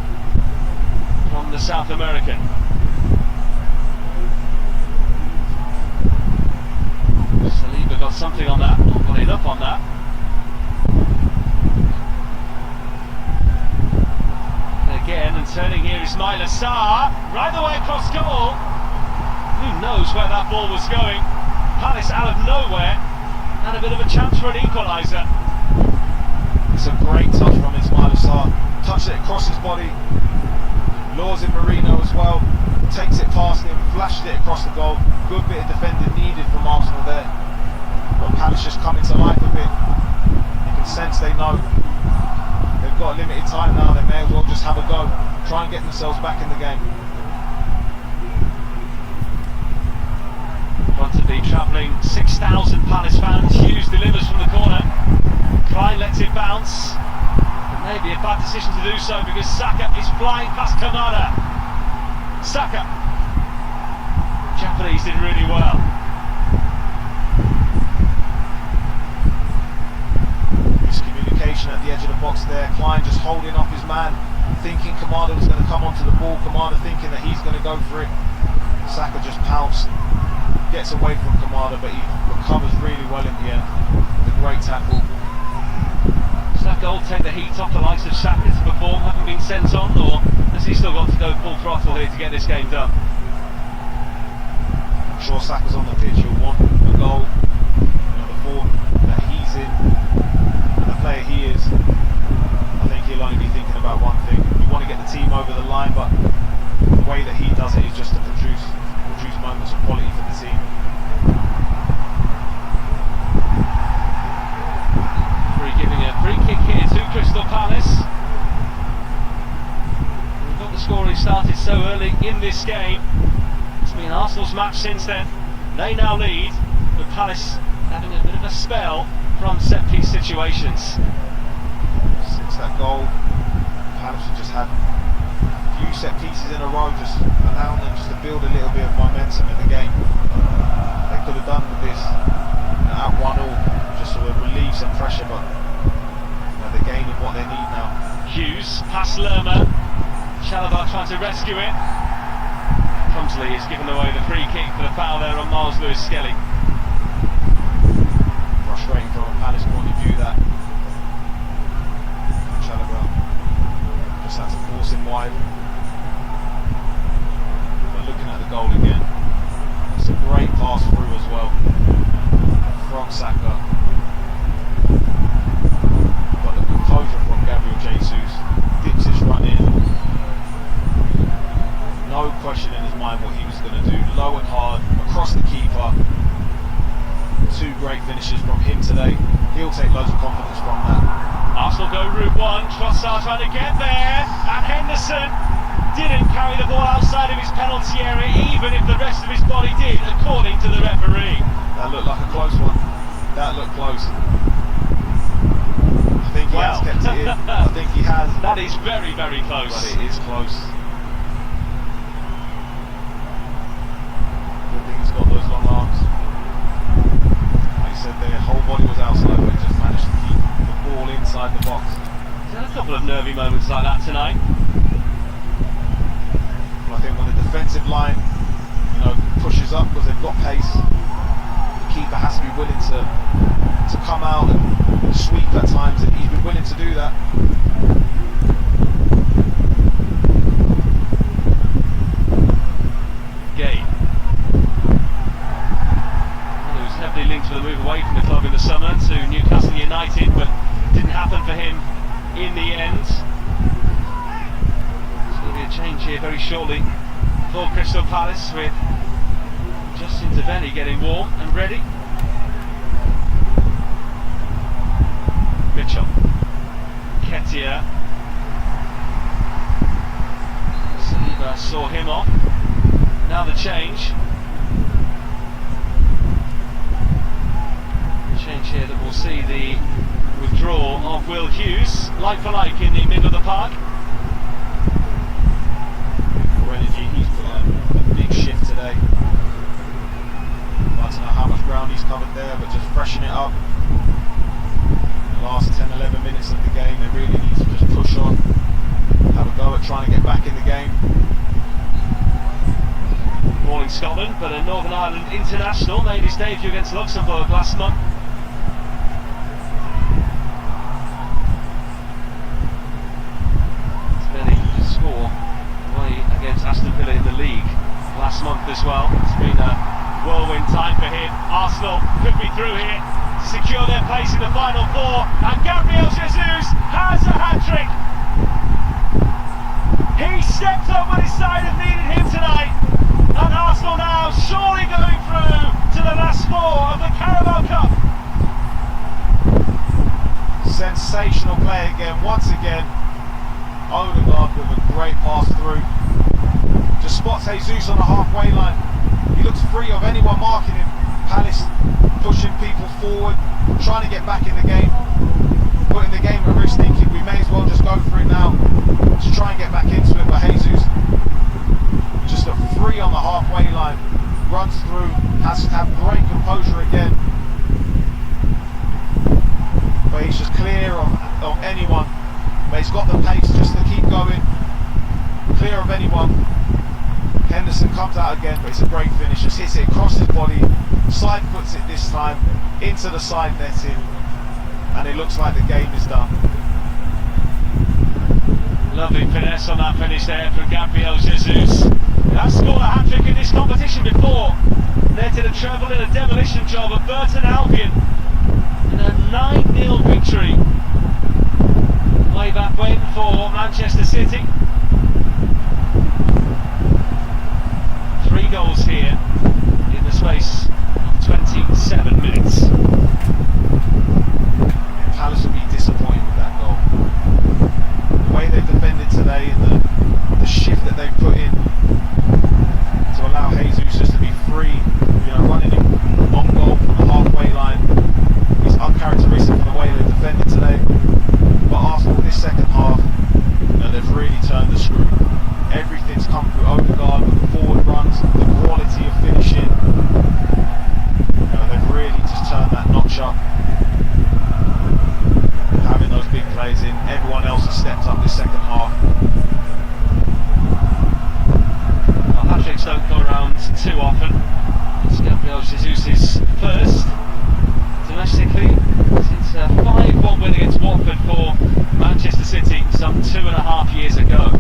from the South American. Saliba got something on that, not got enough on that. And again, and turning here is Ismail Assar, right the way across goal. Who knows where that ball was going? Palace out of nowhere, and a bit of a chance for an equaliser. It's a great touch from Ismail Assar. Touched it across his body. Lures in Marino as well. Takes it past him, flashed it across the goal. Good bit of defending needed from Arsenal there. But Palace just coming to life a bit. You can sense they know they've got limited time now. They may as well just have a go. Try and get themselves back in the game. Want to be travelling 6,000 Palace fans. Hughes delivers from the corner. Klein lets it bounce. It may be a bad decision to do so because Saka is flying past Kamada. Saka. Japanese did really well. Miscommunication at the edge of the box there. Klein just holding off his man, thinking Kamada was going to come onto the ball. Kamada thinking that he's going to go for it. Saka just pounced, gets away from Kamada, but he recovers really well in the end. The great tackle. Does that goal take the heat off the likes of Saka to perform, having been sent on, or has he still got to go full throttle here to get this game done? I'm sure Saka's on the pitch, he'll want a goal. You know, the form that he's in, and the player he is, I think he'll only be thinking about one thing. You want to get the team over the line, but the way that he does it is just to produce moments of quality for the team. Giving a free kick here to Crystal Palace. We've got the scoring started so early in this game. It's been Arsenal's match since then. They now lead, but Palace having a bit of a spell from set-piece situations. Since that goal, Palace have just had a few set pieces in a row, just allowing them just to build a little bit of momentum in the game. They could have done with this at 1-0, just to relieve some pressure, but they're gaining what they need now. Hughes, past Lerma. Chalobah trying to rescue it. Clumsily is given away the free kick for the foul there on Miles Lewis-Skelly. Frustrating from a Palace point of view that Chalobah just had to force him wide. But looking at the goal again, it's a great pass through as well from Saka. But the composure from Gabriel Jesus, dips his run in. No question in his mind what he was going to do. Low and hard, across the keeper. Two great finishes from him today. He'll take loads of confidence from that. Arsenal go route one, Trossard trying to get there, and Henderson didn't carry the ball outside of his penalty area, even if the rest of his body did, according to the referee. That looked like a close one. That looked close. I think he has kept it in. I think he has. That is very, very close. But it is close. Good thing he's got those long arms. Like I said, their whole body was outside, but he just managed to keep the ball inside the box. He's had a couple of nervy moments like that tonight. Well, I think when the defensive line, pushes up because they've got pace, the keeper has to be willing to come out and sweep at times, and he's been willing to do that. Gay. Well, he was heavily linked with a move away from the club in the summer to Newcastle United, but didn't happen for him in the end. very shortly for Crystal Palace, with Justin Devaney getting warm and ready. Mitchell, Ketia, Saliba saw him off. Now the change here that will see the withdrawal of Will Hughes, like for like in the middle of the park. Energy, he's put a big shift today. I don't know how much ground he's covered there, but just freshen it up. The last 10-11 minutes of the game, they really need to just push on, have a go at trying to get back in the game. All in Scotland, but a Northern Ireland international, made his debut against Luxembourg last month. Score away against Aston Villa in the league last month as well. It's been a whirlwind time for him. Arsenal could be through here to secure their place in the final four, and Gabriel Jesus has a hat-trick. He stepped up when his side have needed him tonight, and Arsenal now surely going through to the last four of the Carabao Cup. Sensational play again, once again. Odegaard with a great pass through. Just spots Jesus on the halfway line. He looks free of anyone marking him. Palace pushing people forward, trying to get back in the game, putting the game at risk, thinking we may as well just go for it now to try and get back into it. But Jesus just a free on the halfway line, runs through, has to have great composure again. But he's just clear of anyone. But he's got the pace just to keep going, clear of anyone. Henderson comes out again, but it's a great finish, just hits it across his body, side puts it this time, into the side netting, and it looks like the game is done. Lovely finesse on that finish there from Gabriel Jesus. He has scored a hat-trick in this competition before, netted a treble in a demolition job at Burton Albion in a 9-0 victory way back when for Manchester City. 3 goals here in the space of 27 minutes. Palace will be disappointed with that goal. The way they've defended today and the shift that they've put in to allow Jesus just to be free, running him on goal from the halfway line is uncharacteristic for the way they've defended today. But Arsenal this second half, they've really turned the screw. Everything's come through Odegaard with the forward runs, the quality of finishing. They've really just turned that notch up. Having those big plays in, everyone else has stepped up this second half. Well, hat-tricks don't come around too often. It's Gabriel Jesus' first domestically since a 5-1 win against Watford for Manchester City some 2.5 years ago.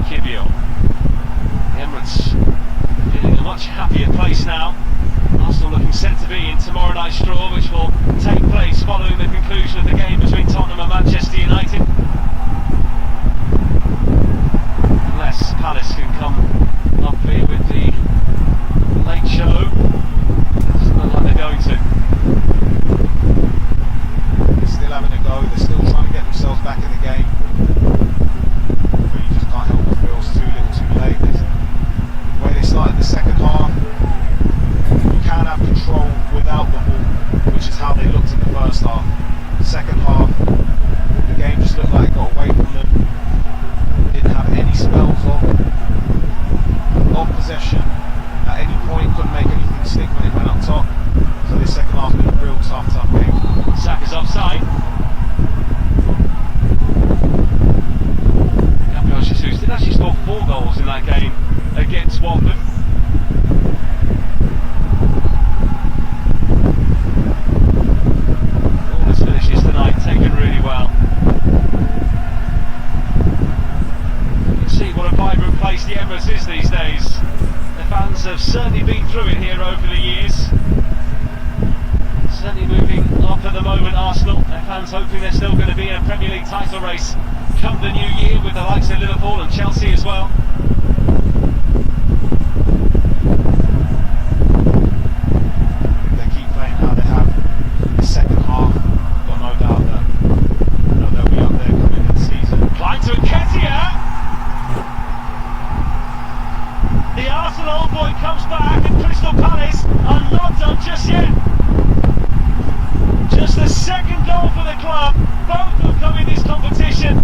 Kibio. The Emirates feeling a much happier place now. Arsenal looking set to be in tomorrow night's draw, which will take place following the conclusion of the game between Tottenham and Manchester United. Unless Palace can come up here with the late show, it's not like they're going to. They're still having a go, they're still trying to get themselves back in the game. But you just can't help but feel it's too little too late. The way they started the second half, you can have control without the ball, which is how they looked in the first half. The second half, the game just looked like it got away from them. Didn't have any spells of possession at any point, couldn't make anything stick when it went up top. So this second half has been a real tough game. Saka's offside. Gabriel Jesus did actually score 4 goals in that game against Watford. All his finishes tonight taken really well. See what a vibrant place the Emirates is these days. The fans have certainly been through it here over the years. Certainly moving up at the moment, Arsenal. Their fans hoping they're still going to be in a Premier League title race come the new year with the likes of Liverpool and Chelsea as well. If they keep playing how they have in the second half, got no doubt that they'll be up there coming in the season. Clyde to Nketiah. The Arsenal boy comes back and Crystal Palace are not done just yet. Just the second goal for the club. Both have come in this competition.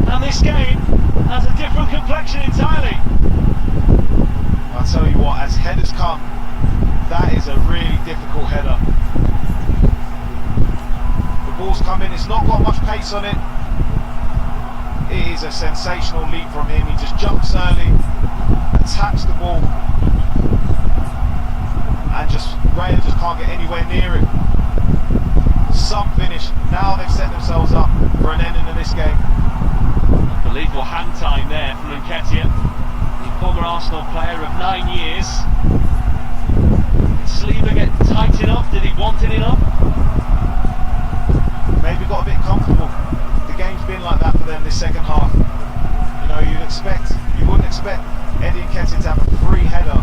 And this game has a different complexion entirely. I'll tell you what, as headers come, that is a really difficult header. The ball's come in, it's not got much pace on it. It is a sensational leap from him. He just jumps early, attacks the ball, and Raya just can't get anywhere near it. Sub finish. Now they've set themselves up for an ending of this game. Unbelievable hand time there from Nketiah, the former Arsenal player of 9 years. Did Saliba get tight enough? Did he want it enough? Maybe got a bit comfortable. The game's been like that for them this second half. You wouldn't expect Eddie Nketiah to have a free header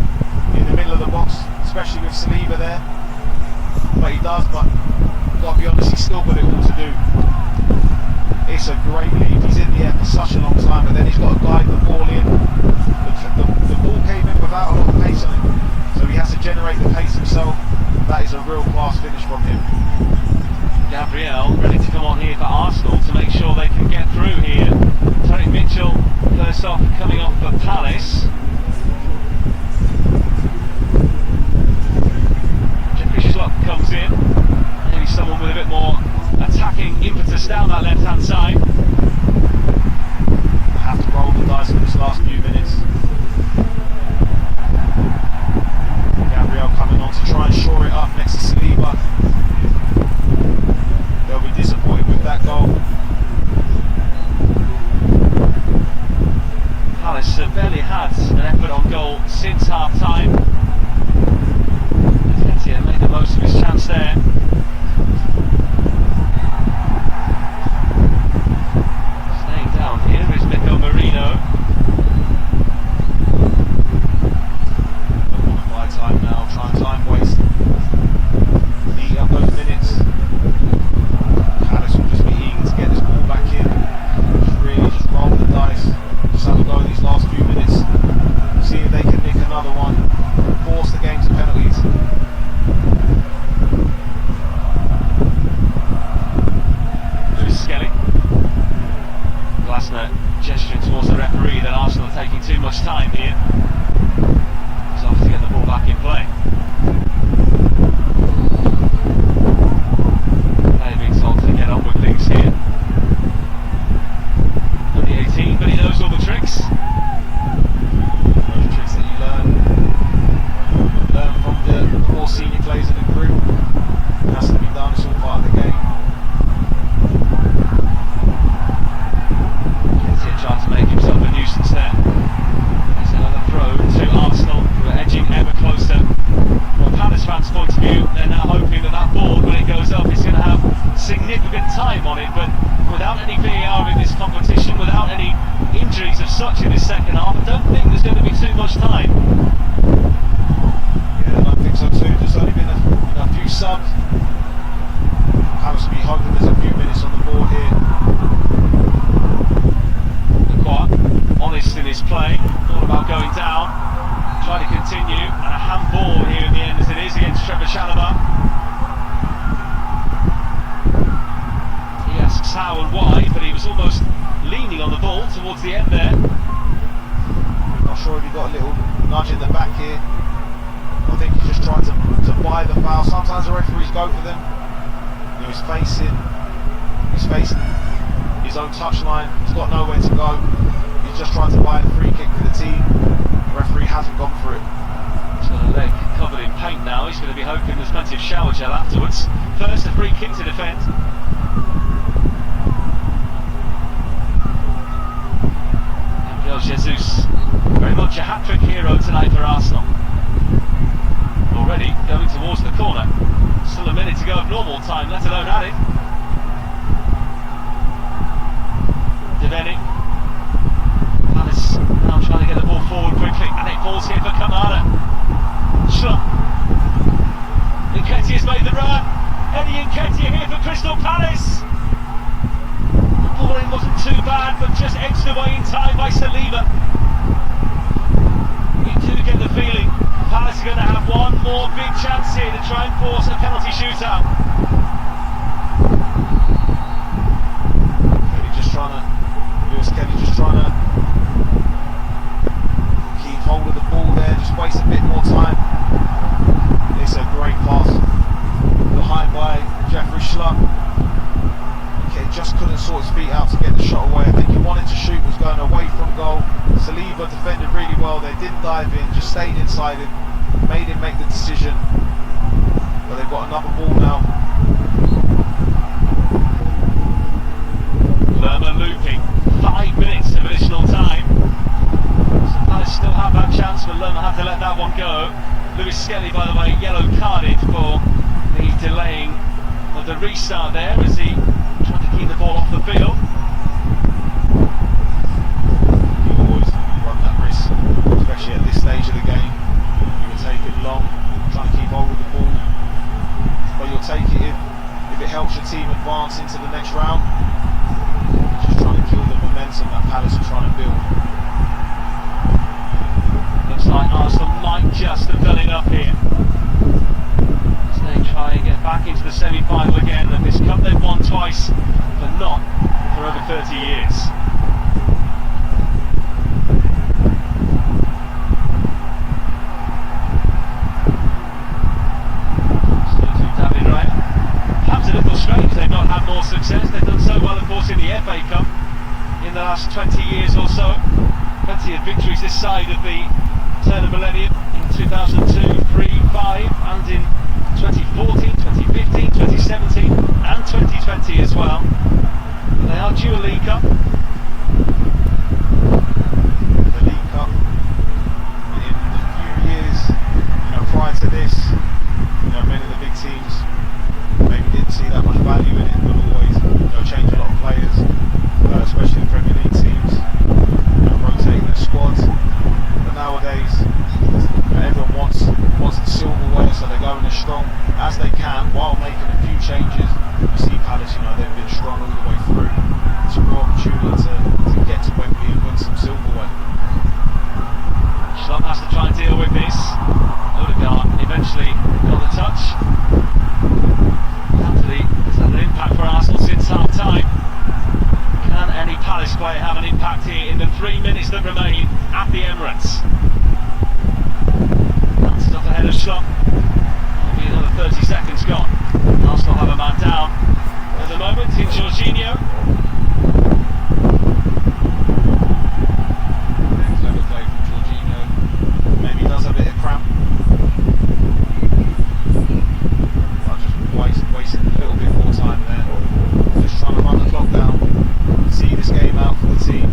in the middle of the box, especially with Saliba there. But he does, but gotta be honest, he's still got it all to do. It's a great lead. He's in the air for such a long time, but then he's got to guide the ball in. The ball came in without a lot of pace on it, so he has to generate the pace himself. That is a real class finish from him. Gabriel ready to come on here for Arsenal to make sure they can get through here. Tony Mitchell first off coming off for Palace. Jeffrey Schlupp comes in. Maybe someone with a bit more attacking impetus down that left hand side. Have to roll the dice for this last few minutes. Gabriel coming on to try and shore it up next to Saliba. They'll be disappointed with that goal. Palace have barely had an effort on goal since half time. Nketiah made the most of his chance there. Staying down here is Miko Marino. Don't want to buy time now, try and time waste. Eat up those minutes. Palace will just be eager to get this ball back in. Just roll the dice. Just have a go in these last few minutes. See if they can nick another one. Force the game to penalties. Lewis Skelly. Glasner gesturing towards the referee that Arsenal are taking too much time here. He's off to get the ball back in play. Player being told to get on with things here. Only 18, but he knows all the tricks. Those tricks that you learn from the more senior players in the group. It has to be done, it's all part of the game. Nketiah trying to make himself a nuisance there. There's another throw to Arsenal, who are edging ever closer. From a Palace fans' point of view, they're now hoping that that ball, when it goes up, is going to have significant time on it, but without any VAR in this competition, without any injuries of such in this second half, I don't think there's going to be too much time. Yeah, I don't think so too. There's only been a few subs. Palace will be hoping there's a few minutes on the board here. Quite honest in his play, all about going down, trying to continue, and a handball here in the end as it is against Trevor Chalobah. He asks how and why, but he was almost leaning on the ball towards the end there. Not sure if he got a little nudge in the back here. I think he's just trying to buy the foul. Sometimes the referees go for them. He's facing his own touchline. He's got nowhere to go. He's just trying to buy a free kick for the team. The referee hasn't gone for it. He's got a leg covered in paint now. He's going to be hoping there's plenty of shower gel afterwards. First, a free kick to defend. Gabriel Jesus, very much a hat-trick hero tonight for Arsenal. Already going towards the corner. Still a minute to go of normal time, let alone added. Deveni. Palace now trying to get the ball forward quickly, and it falls here for Kamara. Schlupp. Nketiah's made the run. Eddie Nketiah here for Crystal Palace. The balling wasn't too bad, but just edged away in time by Saliba. You do get the feeling Palace are going to have one more big chance here to try and force a penalty shootout. Kelly just trying to keep hold of the ball there, just waste a bit more time. It's a great pass behind by Jeffrey Schlupp. Okay, just couldn't sort his feet out to get the shot away. I think he wanted to shoot, was going away from goal. Saliba defended really well, they didn't dive in, just stayed inside him, made him make the decision. But they've got another ball now. Lerma looping. 5 minutes of additional time. So Palace still have that chance, but Lerma had to let that one go. Lewis Skelly, by the way, yellow carded for the delaying of the restart there as he tried to keep the ball off the field. You always run that risk, especially at this stage of the game. You will take it long, trying to keep hold of the ball, but you'll take it if it helps your team advance into the next round. Just trying to kill the momentum that Palace are trying to build. Looks like Arsenal might just have done enough here. So they try and get back into the semi-final again of this cup they've won twice, but not for over 30 years. Perhaps a little strange they've not had more success. They've done so well, of course, in the FA Cup in the last 20 years or so. Plenty of victories this side of the turn of millennium in 2002, 3, 5, and in 2014, 2015, 2017, and 2020 as well. But they are due a League Cup. The League Cup, in the few years, prior to this, many of the big teams maybe didn't see that much value in it, but always change a lot of players, especially the Premier League teams, rotating their squads. But nowadays, everyone wants the silverware, so they're going as strong as they can while making a few changes. You see Palace, they've been strong all the way through. It's a real opportunity to get to Wembley and win some silverware. Schlupp has to try and deal with this. Odegaard eventually got the touch. Has had an impact for Arsenal since half time. Can any Palace player have an impact here in the 3 minutes that remain at the Emirates? That's up ahead of Schlupp. There'll be another 30 seconds gone. Arsenal have a man down at the moment in Jorginho. Clever play from Jorginho. Maybe he does a bit of cramp. Wasting a little bit more time there. Just trying to run the clock down, see this game out for the team.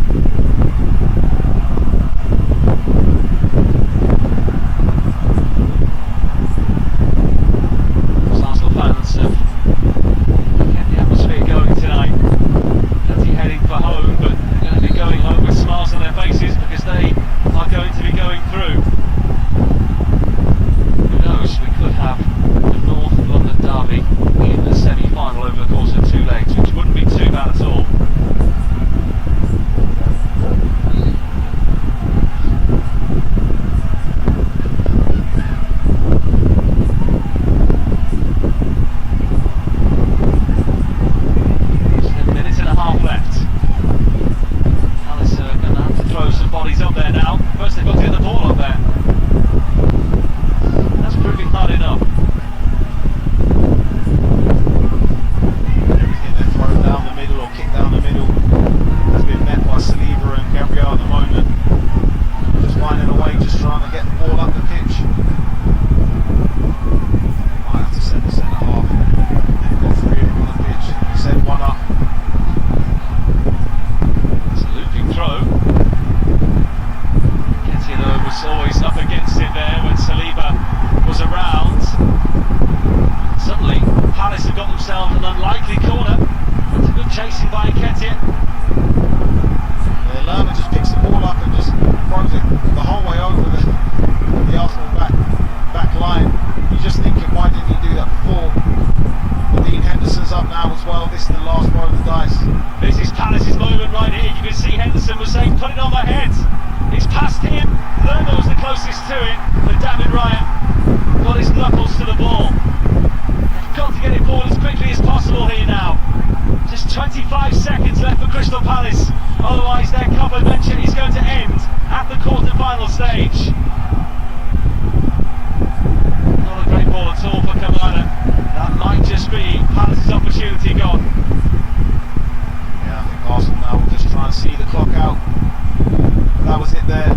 it there.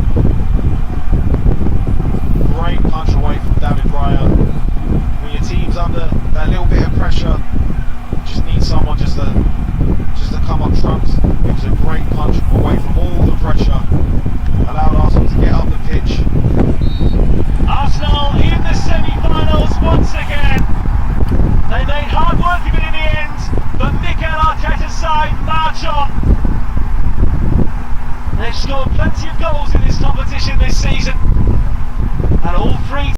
Great punch away from David Raya. When your team's under that little bit of pressure, you just need someone just to come up front. It was a great punch away from all the pressure. Allowed Arsenal to get up the pitch. Arsenal in the semi-finals once again. They made hard work of it in the end, but Mikel Arteta's side march on. They've scored plenty of goals in this competition this season, and all three